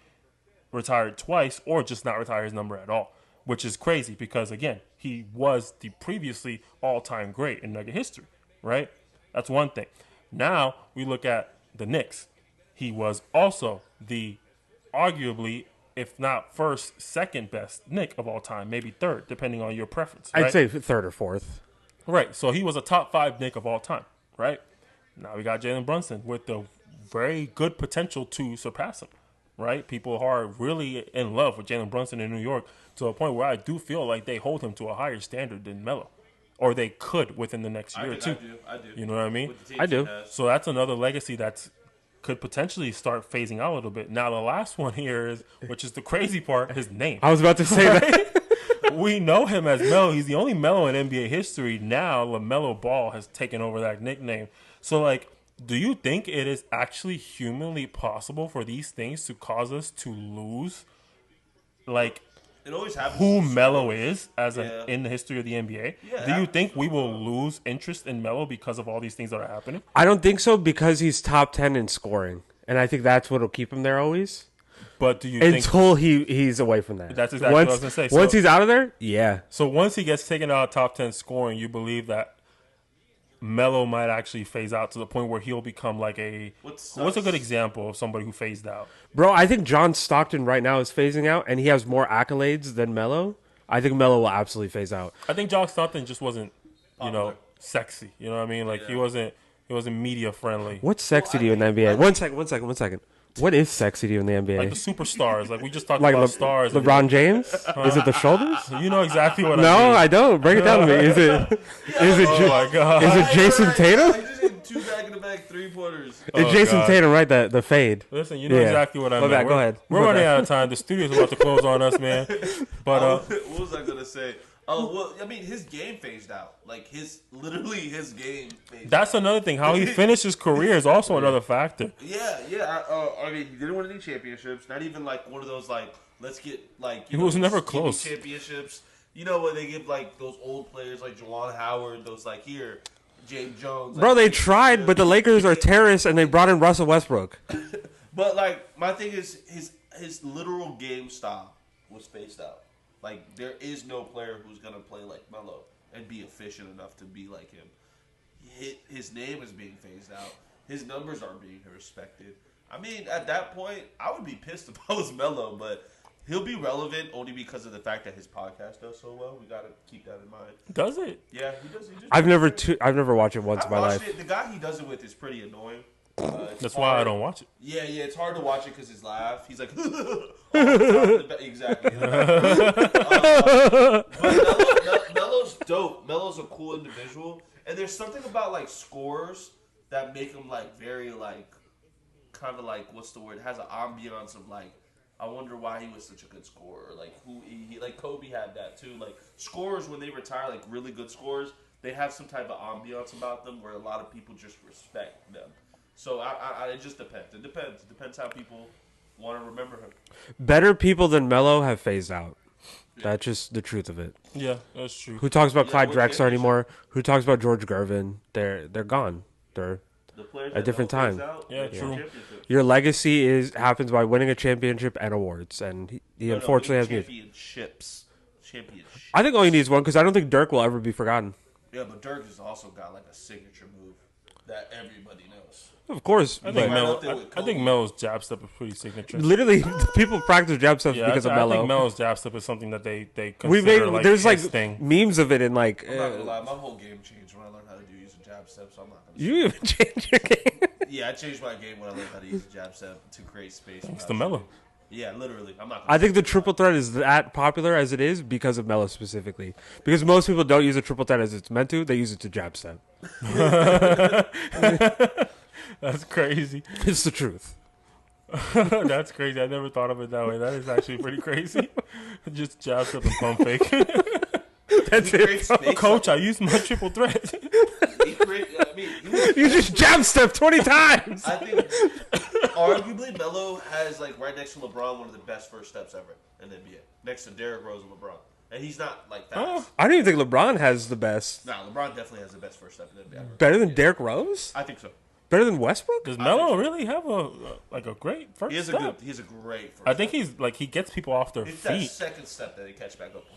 retired twice, or just not retire his number at all. Which is crazy because again, he was the previously all-time great in Nugget history, right? That's one thing. Now we look at the Knicks. He was also the arguably, if not first, second best Knick of all time, maybe third, depending on your preference. Right? I'd say third or fourth. Right. So he was a top 5 Knick of all time, right? Now we got Jalen Brunson with the very good potential to surpass him, right? People are really in love with Jalen Brunson in New York to a point where I do feel like they hold him to a higher standard than Melo. or they could within the next year or two. I do. You know what I mean? With the teams I do. he has. So that's another legacy that's could potentially start phasing out a little bit. Now the last one here is, which is the crazy part, his name. I was about to say that. We know him as Melo. He's the only Melo in NBA history. Now LaMelo Ball has taken over that nickname. So like, do you think it is actually humanly possible for these things to cause us to lose, like, It always happens. who to Melo stars. is in the history of the NBA? Yeah, Do you it think we will lose interest in Melo because of all these things that are happening? I don't think so because he's top 10 in scoring. And I think that's what'll keep him there always. But do you think Until he's away from that. That's exactly what I was gonna say. Once So- he's out of there, yeah. so? Once he gets taken out of top 10 scoring, you believe that Melo might actually phase out to the point where he'll become like a what's a good example of somebody who phased out? Bro, I think John Stockton right now is phasing out, and he has more accolades than Melo. I think Melo will absolutely phase out. I think John Stockton just wasn't, sexy. You know what I mean? Like he wasn't media friendly. What's sexy to you in the NBA? One second. What is sexy to you in the NBA? Like the superstars. Like we just talked Like about stars. LeBron James? Is it the shoulders? You know exactly what I No, mean. I don't. Break it down to me. Is it Oh my god. is it Jason Tatum? I just hit 2 back-to-back 3-pointers. It's Oh, Jason God. Tatum, right? The fade. Listen, you know Yeah. exactly what I My mean. bad, go ahead. We're My running bad. out of time. The studio's about to close on us, man. But What was I gonna say? Oh well, I mean his game phased out. Like his game phased that's out. another thing. How he finished his career is also another factor. Yeah. I mean, he didn't win any championships. Not even like one of those like let's get like. He was never skinny close. Championships. You know what they give like those old players like Juwan Howard. Those like here, James Jones. Bro, like, they tried, but the Lakers are terrorists, and they brought in Russell Westbrook. But like my thing is his literal game style was spaced out. Like there is no player who's gonna play like Melo and be efficient enough to be like him. His name is being phased out. His numbers aren't being respected. I mean, at that point, I would be pissed if I was Melo, but he'll be relevant only because of the fact that his podcast does so well. We gotta keep that in mind. Does it? Yeah, he does. I've never watched it once in my life. The guy he does it with is pretty annoing. It's That's why I hard. don't watch it. Yeah, it's hard to watch it because his laugh. He's like, exactly. But Melo's dope. Melo's a cool individual, and there's something about like scores that make him like very like, kind of like what's the word? It has an ambiance of like, I wonder why he was such a good scorer. Like who he like Kobe had that too. Like scorers when they retire, like really good scorers, they have some type of ambiance about them where a lot of people just respect them. So it just depends. It depends how people want to remember him. Better people than Melo have phased out. That's just the truth of it. Yeah, that's true. Who talks about Yeah, Clyde what Drexler championship? anymore? Who talks about George Gervin? They're gone. They're The players A that different don't phase time. out, Yeah, they win true. championships. your legacy happens by winning a championship and awards, and he No, unfortunately has winning me. championships. I think all he needs one because I don't think Dirk will ever be forgotten. Yeah, but Dirk has also got like a signature move that everybody knows. Of course, I but think right up there Melo. with I think Kobe. Melo's jab step is pretty signature. literally people practice jab stuff Yeah, because of I Melo. think Melo's jab step is something that they We consider made like there's like his thing. memes of it in like I'm not gonna lie, my whole game changed when I learned how to use a jab step, so I'm not gonna. you even change your game. Yeah, I changed my game when I learned how to use a jab step to create space. Thanks without to Melo. shooting. Yeah, literally. I'm not. Gonna I think the triple threat is that popular as it is because of Melo specifically. Because most people don't use a triple threat as it's meant to; they use it to jab step. That's crazy. It's the truth. That's crazy. I never thought of it that way. That is actually pretty crazy. Just jab step and pump fake. That's He it. creates space. Coach, I used my triple threat. You just jab step 20 times. I think arguably Melo has like right next to LeBron one of the best first steps ever in the NBA, next to Derrick Rose and LeBron, and he's not like fast. I don't even think LeBron has the best. Nah, LeBron definitely has the best first step in the NBA. Ever. Better than Derrick Rose? I think so. Better than Westbrook? Does Melo really have a great first He has step? a great first I think step. he's like he gets people off their It's that feet. second step that they catch back up to him.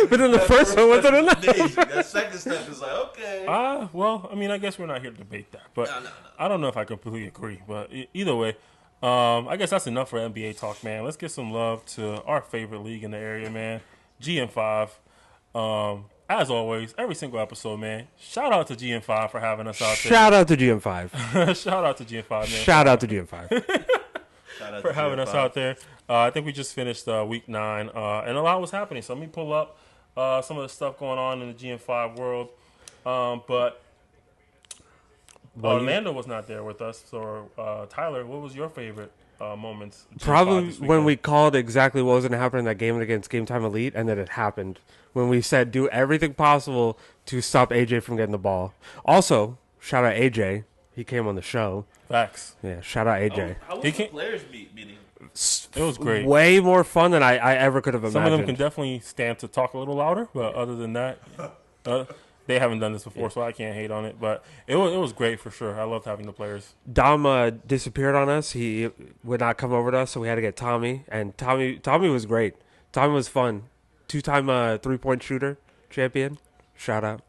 But then the first one went to the next. Amazing. That second step is like, okay. Well, I mean, I guess we're not here to debate that, but No. I don't know if I completely agree. But either way, I guess that's enough for NBA talk, man. Let's give some love to our favorite league in the area, man, GM5. As always, every single episode, man. Shout out to GM5 for having us out Shout out to GM5. there. Shout out to GM5, man. Shout out to GM5. Shout out for to having us GM5. out there. I think we just finished week 9, and a lot was happening. So let me pull up some of the stuff going on in the GM5 world. But Orlando was not there with us. So, Tyler, what was your favorite moments? of G5 Probably this when weekend? we called exactly what was going to happen in that game against Game Time Elite, and then it happened. When we said do everything possible to stop AJ from getting the ball. Also, shout out AJ. He came on the show. Facts. Yeah, shout out AJ. How was He the can't- players meeting? It was great. Way more fun than I ever could have imagined. Some of them can definitely stand to talk a little louder, but other than that, they haven't done this before, so I can't hate on it. But it was great for sure. I loved having the players. Dom disappeared on us. He would not come over to us, so we had to get Tommy. And Tommy was great. Tommy was fun. 2-time 3-point shooter champion. Shout out.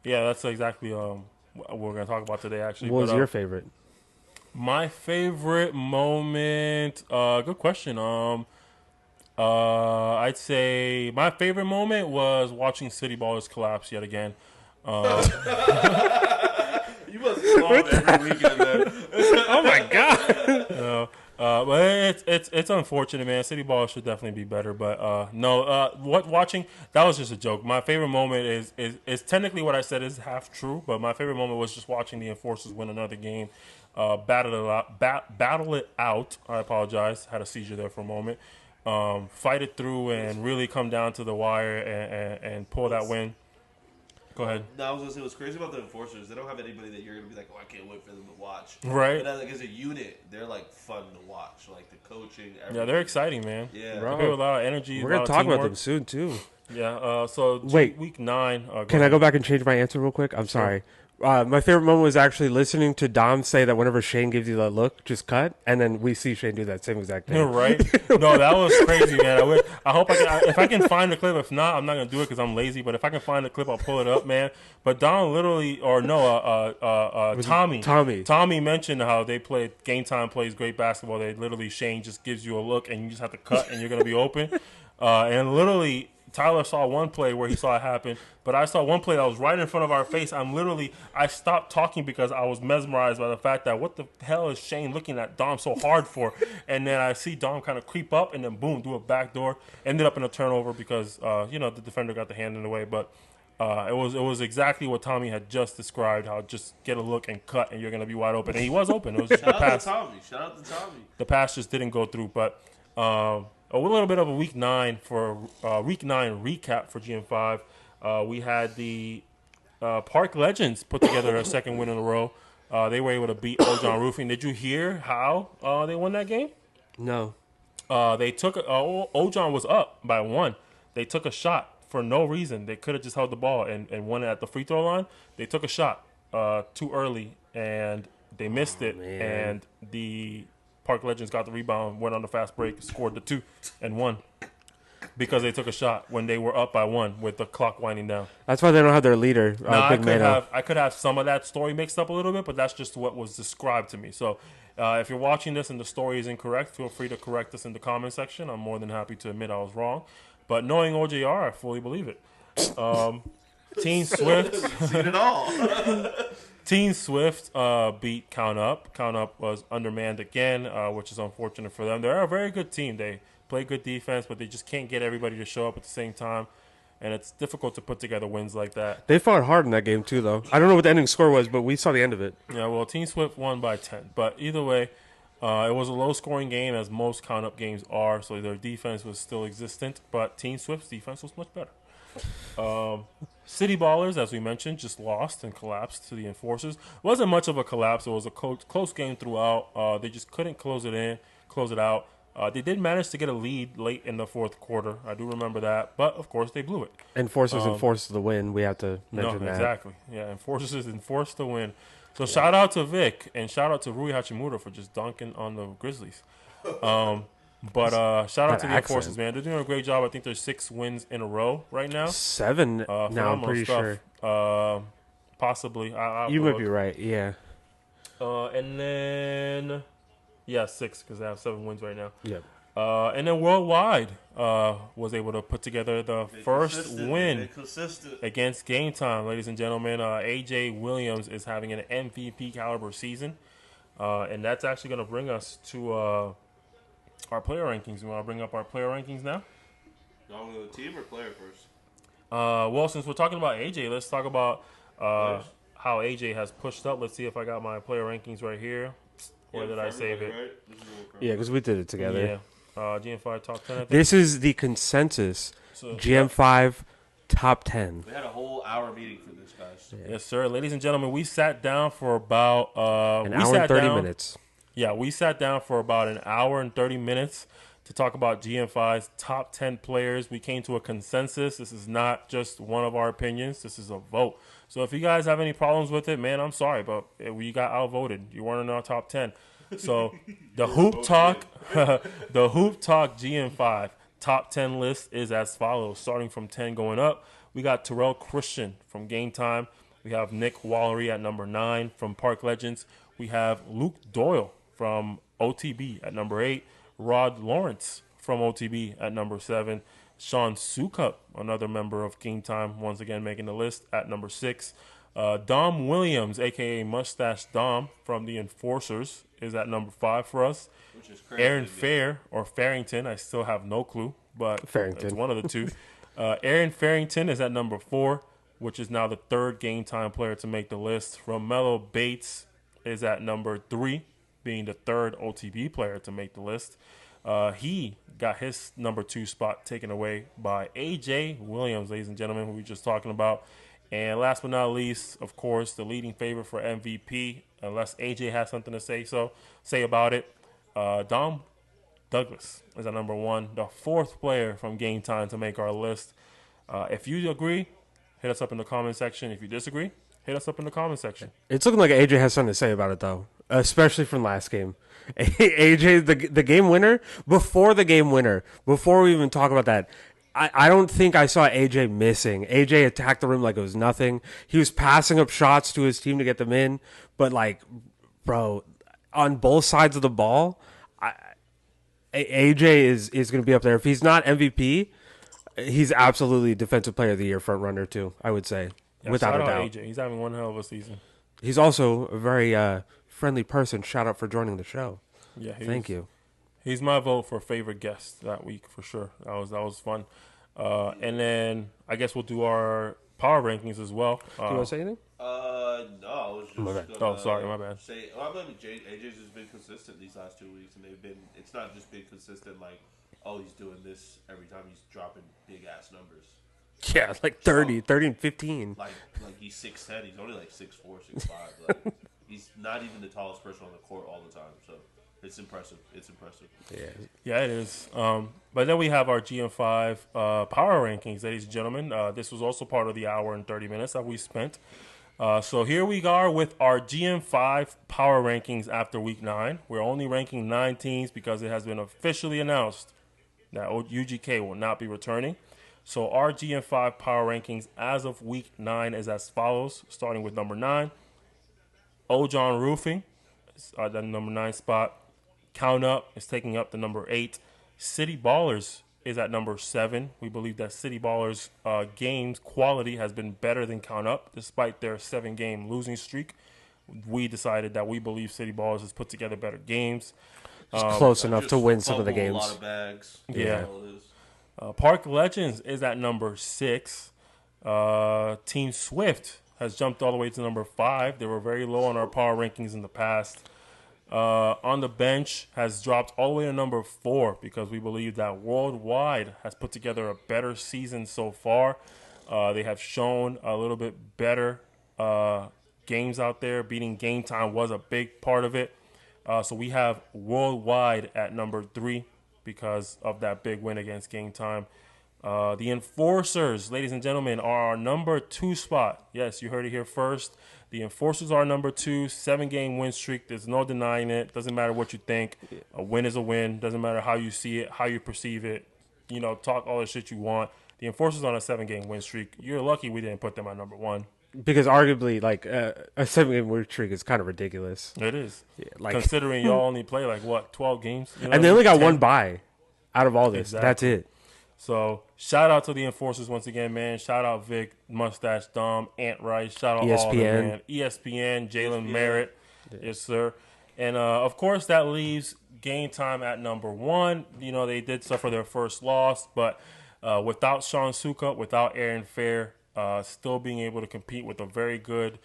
Yeah, that's exactly what we're going to talk about today, actually. What was But, your favorite? My favorite moment, good question. I'd say my favorite moment was watching City Ballers collapse yet again. You must have every weekend, man. Oh my god! But it's unfortunate, man. City Ball should definitely be better, but no. Watching that was just a joke. My favorite moment is technically what I said is half true, but my favorite moment was just watching the Enforcers win another game, battle it out. I apologize, had a seizure there for a moment. Fight it through and really come down to the wire and pull that win. Go ahead. No, I was gonna say what's crazy about the Enforcers. They don't have anybody that you're gonna be like, oh, I can't wait for them to watch. Right. But like as a unit, they're like fun to watch. Like the coaching. Everything. Yeah, they're exciting, man. Yeah. They play with a lot of energy. We're a gonna lot of talk about teamwork. them soon too. Yeah. So Wait. week 9. Can I go back and change my answer real quick? I'm sorry. My favorite moment was actually listening to Dom say that whenever Shane gives you that look, just cut, and then we see Shane do that same exact thing. Right? No, that was crazy, man. I hope I can. If I can find the clip, if not, I'm not gonna do it because I'm lazy. But if I can find the clip, I'll pull it up, man. But Don literally, or no, Tommy mentioned how they play Game Time plays great basketball. They literally Shane just gives you a look and you just have to cut and you're gonna be open. And literally, Tyler saw one play where he saw it happen, but I saw one play that was right in front of our face. I stopped talking because I was mesmerized by the fact that what the hell is Shane looking at Dom so hard for? And then I see Dom kind of creep up and then boom, do a backdoor. Ended up in a turnover because, the defender got the hand in the way. But it was exactly what Tommy had just described, how just get a look and cut and you're going to be wide open. And he was open. It was just the pass. Shout out to Tommy. The pass just didn't go through, but a little bit of a week 9 recap for GM5. We had the Park Legends put together a second win in a row. They were able to beat Ojon Roofing. Did you hear how they won that game? No. They took Ojon was up by 1. They took a shot for no reason. They could have just held the ball and won it at the free throw line. They took a shot too early and they missed it. Man. And the Park Legends got the rebound, went on the fast break, scored the 2 and won because they took a shot when they were up by 1 with the clock winding down. That's why they don't have their leader, Now, Big Mano. I could have some of that story mixed up a little bit, but that's just what was described to me. So if you're watching this and the story is incorrect, feel free to correct us in the comment section. I'm more than happy to admit I was wrong. But knowing OJR, I fully believe it. Team Swift. Seen it all. Team Swift beat Count Up. Count Up was undermanned again, which is unfortunate for them. They're a very good team. They play good defense, but they just can't get everybody to show up at the same time. And it's difficult to put together wins like that. They fought hard in that game too, though. I don't know what the ending score was, but we saw the end of it. Yeah, well, Team Swift won by 10. But either way, it was a low-scoring game, as most count-up games are, so their defense was still existent. But Team Swift's defense was much better. City Ballers, as we mentioned, just lost and collapsed to the Enforcers. It wasn't much of a collapse. It was a close game throughout. They just couldn't close it out. They did manage to get a lead late in the fourth quarter. I do remember that. But, of course, they blew it. Enforcers enforced the win. We have to mention that. Exactly. Yeah, Enforcers enforced the win. So shout out to Vic and shout out to Rui Hachimura for just dunking on the Grizzlies. But shout out to the Enforcers, man. They're doing a great job. I think there's 6 wins in a row right now. 7 now, I'm pretty sure. Possibly. You might be right, yeah. And then, 6 because they have 7 wins right now. Yep. And then Worldwide was able to put together the first win against Game Time, ladies and gentlemen. AJ Williams is having an MVP caliber season, and that's actually going to bring us to our player rankings. You want to bring up our player rankings now? You want to go team or player first? Well, since we're talking about AJ, let's talk about how AJ has pushed up. Let's see if I got my player rankings right here. Where did I save it? Right? This is what we're Yeah, because we did it together. Yeah. GM5 top 10, I think. This is the consensus So, GM5 top 10. We had a whole hour meeting for this, guys. Yes, sir. Ladies and gentlemen, we sat down for about An hour and 30 minutes. Yeah, we sat down for about an hour and 30 minutes to talk about GM5's top 10 players. We came to a consensus. This is not just one of our opinions. This is a vote. So if you guys have any problems with it, man, I'm sorry, but we got outvoted. You weren't in our top 10. So the Hoop Talk, the Hoop Talk GM5 top 10 list is as follows, starting from 10 going up. We got Terrell Christian from Game Time. We have Nick Wallery at number 9 from Park Legends. We have Luke Doyle from OTB at number 8. Rod Lawrence from OTB at number 7. Sean Sukup, another member of Game Time, once again making the list at number 6. Dom Williams, a.k.a. Mustache Dom from the Enforcers, is at number 5 for us. Which is crazy. Aaron Fair, or Farrington, I still have no clue, but Farrington. it's one of the two. Aaron Farrington is at number 4, which is now the third Game Time player to make the list. Romello Bates is at number 3, being the third OTB player to make the list. He got his number 2 spot taken away by AJ Williams, ladies and gentlemen, who we were just talking about. And last but not least, of course, the leading favorite for MVP, unless AJ has something to say about it, Dom Douglas is at number 1, the 4th player from Game Time to make our list. If you agree, hit us up in the comment section. If you disagree, hit us up in the comment section. It's looking like AJ has something to say about it, though, especially from last game. AJ, the game winner, before we even talk about that, I don't think I saw AJ missing. AJ attacked the rim like it was nothing. He was passing up shots to his team to get them in, but, like, bro, on both sides of the ball, AJ is going to be up there. If he's not MVP, he's absolutely Defensive Player of the Year front runner, too, I would say, without a doubt. AJ. He's having one hell of a season. He's also a very friendly person. Shout out for joining the show. Yeah, Thank you. He's my vote for favorite guest that week for sure. That was fun. And then I guess we'll do our power rankings as well. Do you want to say anything? No, I was just My bad. gonna, sorry, my bad. Say, AJ's just been consistent these last 2 weeks, and it's not just been consistent like, oh, he's doing this every time. He's dropping big ass numbers. Yeah, like 30 and 15. Like he's 6'10", he's only like 6'4", 6'5". Like he's not even the tallest person on the court all the time. So it's impressive. Yeah, it is. But then we have our GM5 power rankings, ladies and gentlemen. This was also part of the hour and 30 minutes that we spent. So here we are with our GM5 power rankings after week 9. We're only ranking 9 teams because it has been officially announced that UGK will not be returning. So our GM5 power rankings as of week 9 is as follows, starting with number 9. Ojon Roofing is at the number 9 spot. Count Up is taking up the number 8. City Ballers is at number 7. We believe that City Ballers' games quality has been better than Count Up, despite their 7-game losing streak. We decided that we believe City Ballers has put together better games. It's close enough to win some of the games. A lot of bags. Yeah. Park Legends is at number 6. Team Swift has jumped all the way to number 5. They were very low on our power rankings in the past. On the bench has dropped all the way to number 4 because we believe that Worldwide has put together a better season so far. They have shown a little bit better games out there. Beating Game Time was a big part of it. So we have Worldwide at number 3 because of that big win against Game Time. The Enforcers, ladies and gentlemen, are our number 2 spot. Yes, you heard it here first. The Enforcers are number 2, 7-game win streak. There's no denying it. Doesn't matter what you think. A win is a win. Doesn't matter how you see it, how you perceive it. You know, talk all the shit you want. The Enforcers on a 7-game win streak. You're lucky we didn't put them at number 1. Because arguably, like, a 7-game win streak is kind of ridiculous. It is. Yeah, like, considering y'all only play, like, what, 12 games? You know, and they only got 10? 1 bye out of all this. Exactly. That's it. So, shout out to the Enforcers once again, man. Shout out Vic, Mustache Dom, Ant Rice. Shout out all of them, man. ESPN, Jalen Merritt. Yeah. Yes, sir. And, of course, that leaves Game Time at number 1. You know, they did suffer their first loss, but Without Sean Suka, without Aaron Fair, still being able to compete with a very good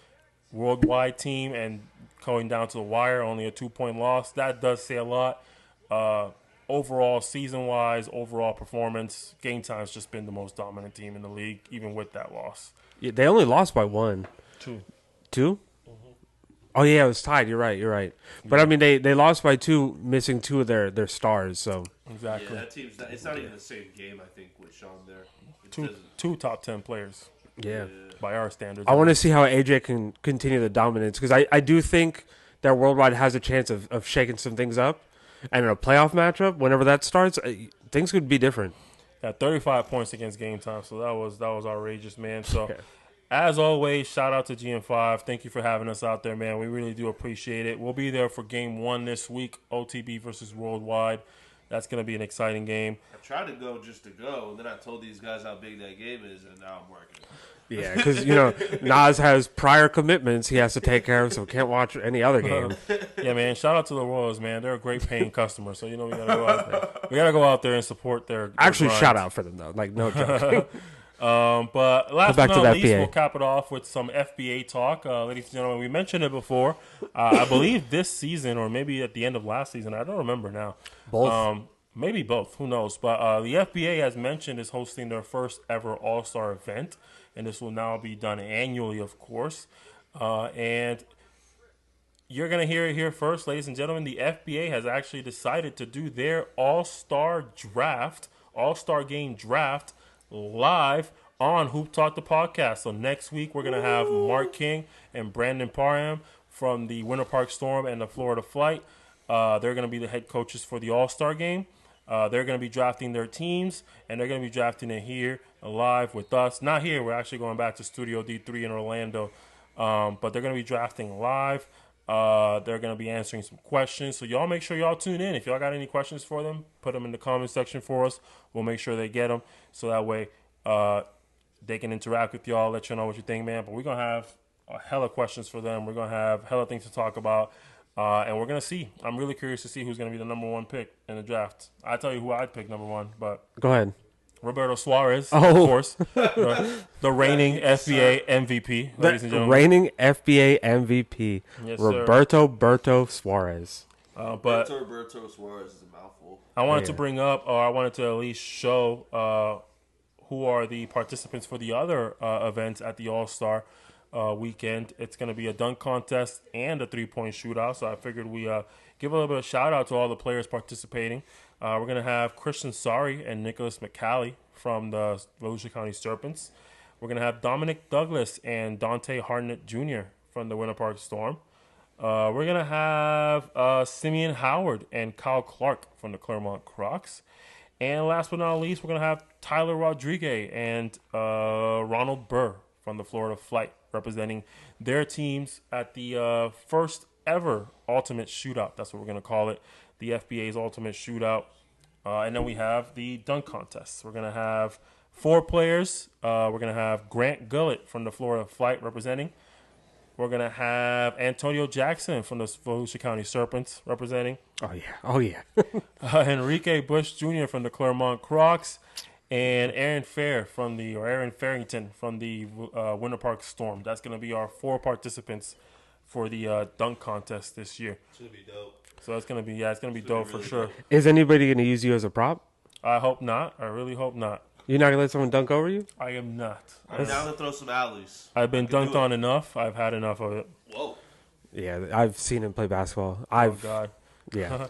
worldwide team and going down to the wire, only a 2-point loss. That does say a lot. Overall, season-wise, overall performance, Game Time's just been the most dominant team in the league, even with that loss. Yeah, they only lost by 1. 2. 2? Oh, yeah, it was tied. You're right. But, I mean, they lost by 2, missing 2 of their stars, so. Exactly. Yeah, that team's not, it's not even the same game, I think, with Sean there. It Two doesn't- top 10 players Yeah. by our standards. I want to see how AJ can continue the dominance because I do think that Worldwide has a chance of shaking some things up. And in a playoff matchup, whenever that starts, things could be different. At 35 points against Game Time, so that was outrageous, man. So, Yeah. as always, shout out to GM5. Thank you for having us out there, man. We really do appreciate it. We'll be there for Game 1 this week, OTB versus Worldwide. That's going to be an exciting game. I tried to go just to go, and then I told these guys how big that game is, and now I'm working. Yeah, because, Nas has prior commitments he has to take care of, so can't watch any other game. Yeah, man. Shout out to the Royals, man. They're a great paying customer, so we gotta go out there. We gotta go out there and support their Actually, grind. shout out for them, though. Like, no joke. But last back but to not the least, FBA. we'll cap it off with some FBA talk. Ladies and gentlemen, we mentioned it before. I believe this season, or maybe at the end of last season, I don't remember now. Both. Maybe both. Who knows? But the FBA, as mentioned, is hosting their first ever All-Star event, and this will now be done annually, of course. And you're going to hear it here first, ladies and gentlemen. The FBA has actually decided to do their All-Star draft, All-Star game draft, live on Hoop Talk the podcast. So next week, we're going to have Mark King and Brandon Parham from the Winter Park Storm and the Florida Flight. They're going to be the head coaches for the All-Star game. They're going to be drafting their teams, and they're going to be drafting it here live with us. Not here. We're actually going back to Studio D3 in Orlando. But they're going to be drafting live. They're going to be answering some questions. So y'all make sure y'all tune in. If y'all got any questions for them, put them in the comment section for us. We'll make sure they get them. So that way they can interact with y'all, let you know what you think, man. But we're going to have a hella questions for them. We're going to have hella things to talk about. And we're going to see. I'm really curious to see who's going to be the number 1 pick in the draft. I tell you who I'd pick number 1, but Go ahead. Roberto Suarez, Oh. of course. The reigning FBA MVP, ladies and gentlemen. Reigning FBA MVP, Yes, sir. Roberto Berto Suarez. But Roberto Suarez is a mouthful. I wanted to Yeah. bring up, or I wanted to at least show who are the participants for the other events at the All-Star weekend. It's going to be a dunk contest and a 3-point shootout. So I figured we give a little bit of shout out to all the players participating. We're going to have Christian Sari and Nicholas McCallie from the Volusia County Serpents. We're going to have Dominic Douglas and Dante Hartnett Jr. from the Winter Park Storm. We're going to have Simeon Howard and Kyle Clark from the Claremont Crocs. And last but not least, we're going to have Tyler Rodriguez and Ronald Burr from the Florida Flight, representing their teams at the first ever Ultimate Shootout. That's what we're going to call it, the FBA's Ultimate Shootout. And then we have the dunk contest. We're going to have 4 players. We're going to have Grant Gullett from the Florida Flight representing. We're going to have Antonio Jackson from the Volusia County Serpents representing. Oh, yeah. Enrique Bush Jr. from the Claremont Crocs. And Aaron Farrington from the Winter Park Storm. That's going to be our 4 participants for the dunk contest this year. It's gonna be dope. So it's going to be, it's going to be dope for sure. Is anybody going to use you as a prop? I hope not. I really hope not. You're not going to let someone dunk over you? I am not. I'm down to throw some alleys. I've been I can dunked do it. on enough. I've had enough of it. Whoa. Yeah, I've seen him play basketball. Oh, God. Yeah.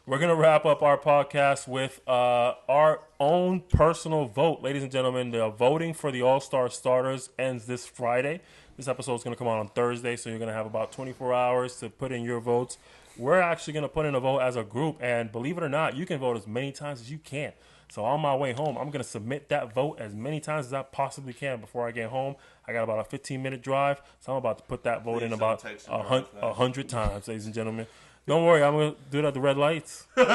We're going to wrap up our podcast with our own personal vote. Ladies and gentlemen, the voting for the All-Star starters ends this Friday. This episode is going to come out on Thursday, so you're going to have about 24 hours to put in your votes. We're actually going to put in a vote as a group, and believe it or not, you can vote as many times as you can. So on my way home, I'm going to submit that vote as many times as I possibly can before I get home. I got about a 15-minute drive, so I'm about to put that vote Please in don't about text and drive, guys. 100 times, ladies and gentlemen. Don't worry, I'm going to do it at the red lights. Good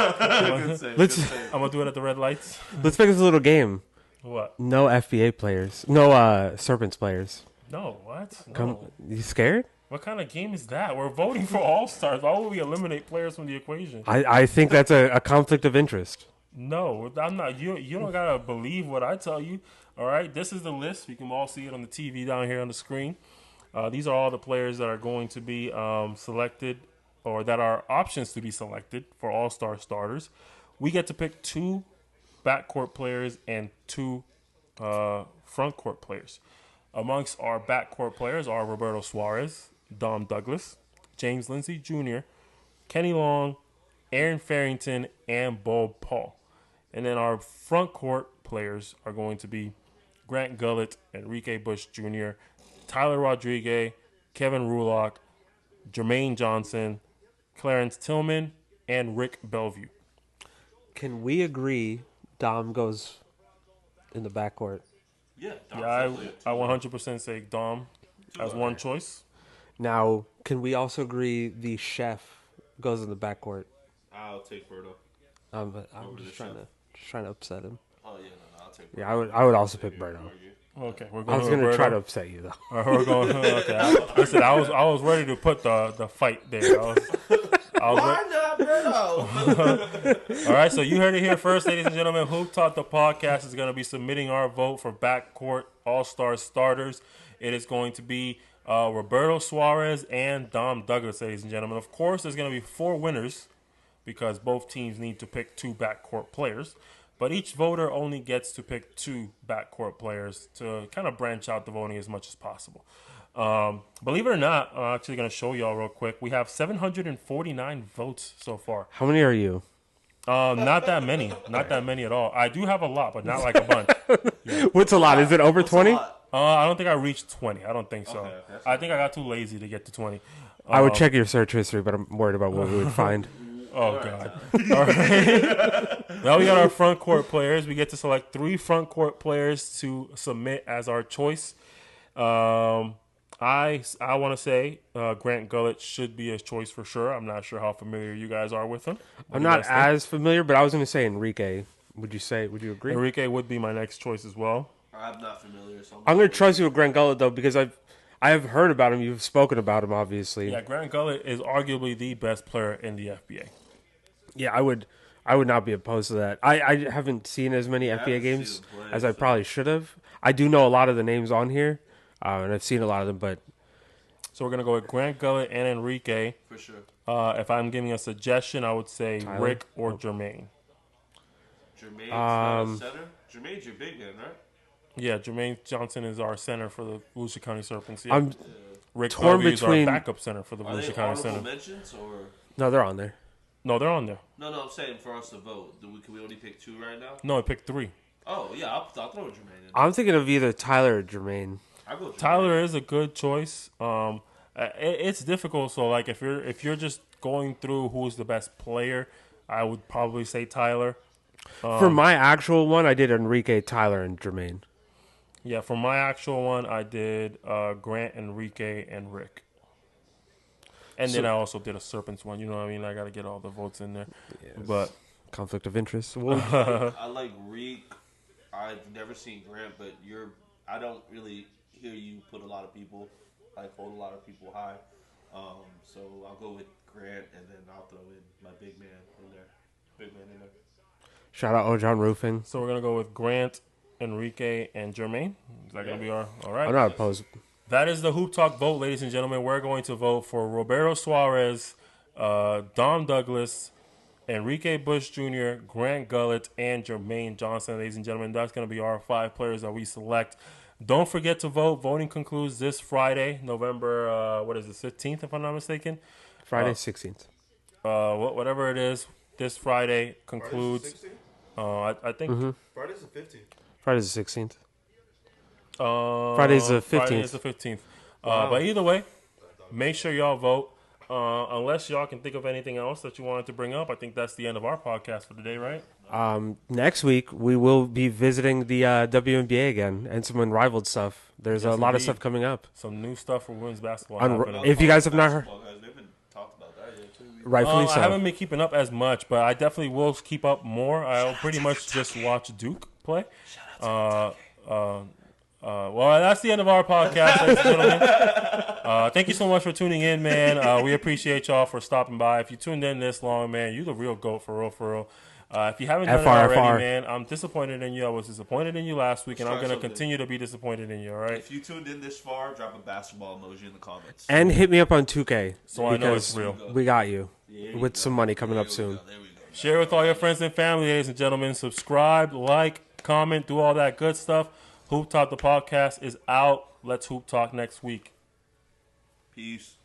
save, Let's- good save. I'm going to do it at the red lights. Let's make this a little game. What? No FBA players. No Serpents players. No, what? No. Come, you scared? What kind of game is that? We're voting for All-Stars. Why would we eliminate players from the equation? I think that's a conflict of interest. No, I'm not. You don't gotta believe what I tell you. All right, this is the list. We can all see it on the TV down here on the screen. These are all the players that are going to be selected, or that are options to be selected for All-Star starters. We get to pick 2 backcourt players and 2 front court players. Amongst our backcourt players are Roberto Suarez, Dom Douglas, James Lindsey Jr., Kenny Long, Aaron Farrington, and Bo Paul. And then our front court players are going to be Grant Gullett, Enrique Bush Jr., Tyler Rodriguez, Kevin Rulock, Jermaine Johnson, Clarence Tillman, and Rick Bellevue. Can we agree Dom goes in the backcourt? Yeah, I 100% say Dom as one choice. Now, can we also agree the chef goes in the backcourt? I'll take Berto. I'm Over just the trying to upset him. Oh yeah, no, I'll take Berto. Yeah, I would also pick Berto. Okay, we're I going was to gonna try to Roberto. upset you though. All right, we're going. Okay, listen, I was ready to put the fight there. I was Why not Berto? All right, so you heard it here first, ladies and gentlemen. Hoop Talk, the podcast, is going to be submitting our vote for backcourt All-Star starters. It is going to be Roberto Suarez and Dom Douglas, ladies and gentlemen. Of course, there's going to be 4 winners because both teams need to pick 2 backcourt players. But each voter only gets to pick 2 backcourt players to kind of branch out the voting as much as possible. Believe it or not, I'm actually going to show y'all real quick. We have 749 votes so far. How many are you? Not that many. Not that many at all. I do have a lot, but not like a bunch. What's a lot? Is it over 20? I don't think I reached 20. I don't think so. Okay, I think I got too lazy to get to 20. I would check your search history, but I'm worried about what we would find. Oh, God. All right. Now we got our front court players. We get to select 3 front court players to submit as our choice. I want to say Grant Gullett should be a choice for sure. I'm not sure how familiar you guys are with him. I'm not as familiar, but I was going to say Enrique. Would you agree? Enrique would be my next choice as well. I'm not familiar. So I'm going to trust you with Grant Gullett, though, because I have heard about him. You've spoken about him, obviously. Yeah, Grant Gullett is arguably the best player in the FBA. Yeah, I would not be opposed to that. I haven't seen as many FBA games seen him play, as I probably should have. I do know a lot of the names on here, and I've seen a lot of them, but So we're going to go with Grant Gullett and Enrique. for sure. If I'm giving a suggestion, I would say Tyler? Rick or Jermaine. Jermaine's not a center. Jermaine's your big man, right? Yeah, Jermaine Johnson is our center for the Volusia County Serpents. Yeah. I'm Rick torn Bellevue is our between- backup center for the Are they Volusia County honorable Center. mentions or? no, they're on there. No, they're on there. No, I'm saying for us to vote. Can we only pick 2 right now? No, I picked 3. Oh yeah, I'll throw Jermaine in. I'm thinking of either Tyler or Jermaine. I'll go Jermaine. Tyler is a good choice. It's difficult. So like if you're just going through who's the best player, I would probably say Tyler. For my actual one, I did Enrique, Tyler, and Jermaine. Yeah, for my actual one, I did Grant, Enrique, and Rick. And then I also did a Serpents one. You know what I mean? I got to get all the votes in there. But Conflict of interest. Well, I like Reek. I've never seen Grant, but I don't really hear you put a lot of people, hold a lot of people high. So I'll go with Grant, and then I'll throw in my big man in there. shout out Ojon Roofing. so we're going to go with Grant, Enrique, and Jermaine. Is that going to be all right? I'm not opposed. That is the Hoop Talk vote, ladies and gentlemen. We're going to vote for Roberto Suarez, Dom Douglas, Enrique Bush Jr., Grant Gullett, and Jermaine Johnson, ladies and gentlemen. That's going to be our 5 players that we select. Don't forget to vote. Voting concludes this Friday, November, 15th, if I'm not mistaken. Friday, 16th. Whatever it is, this Friday concludes. I think Friday's the 15th. Friday's the 16th. Friday's the 15th. Friday is the 15th. But either way, make sure y'all vote. Unless y'all can think of anything else that you wanted to bring up, I think that's the end of our podcast for today, right? Next week, we will be visiting the WNBA again and some unrivaled stuff. There's a lot of indeed. stuff coming up. Some new stuff for women's basketball. happening. If you guys have not heard, Guys, we haven't talked about that yet, too. rightfully I so. haven't been keeping up as much, but I definitely will keep up more. I'll pretty much just watch Duke play. Well, that's the end of our podcast, ladies and gentlemen. Thank you so much for tuning in, man. We appreciate y'all for stopping by. If you tuned in this long, man, you're the real GOAT, for real, for real. If you haven't done it FR. already, man, I'm disappointed in you. I was disappointed in you last week, and I'm Try going to something. continue to be disappointed in you, all right? If you tuned in this far, drop a basketball emoji in the comments. And hit me up on 2K. So I know because it's real. We got you There you with go. some money coming There up we soon. go. There we go. Share with all your friends and family, ladies and gentlemen. Subscribe, like, comment, do all that good stuff. Hoop Talk, the podcast, is out. Let's Hoop Talk next week. Peace.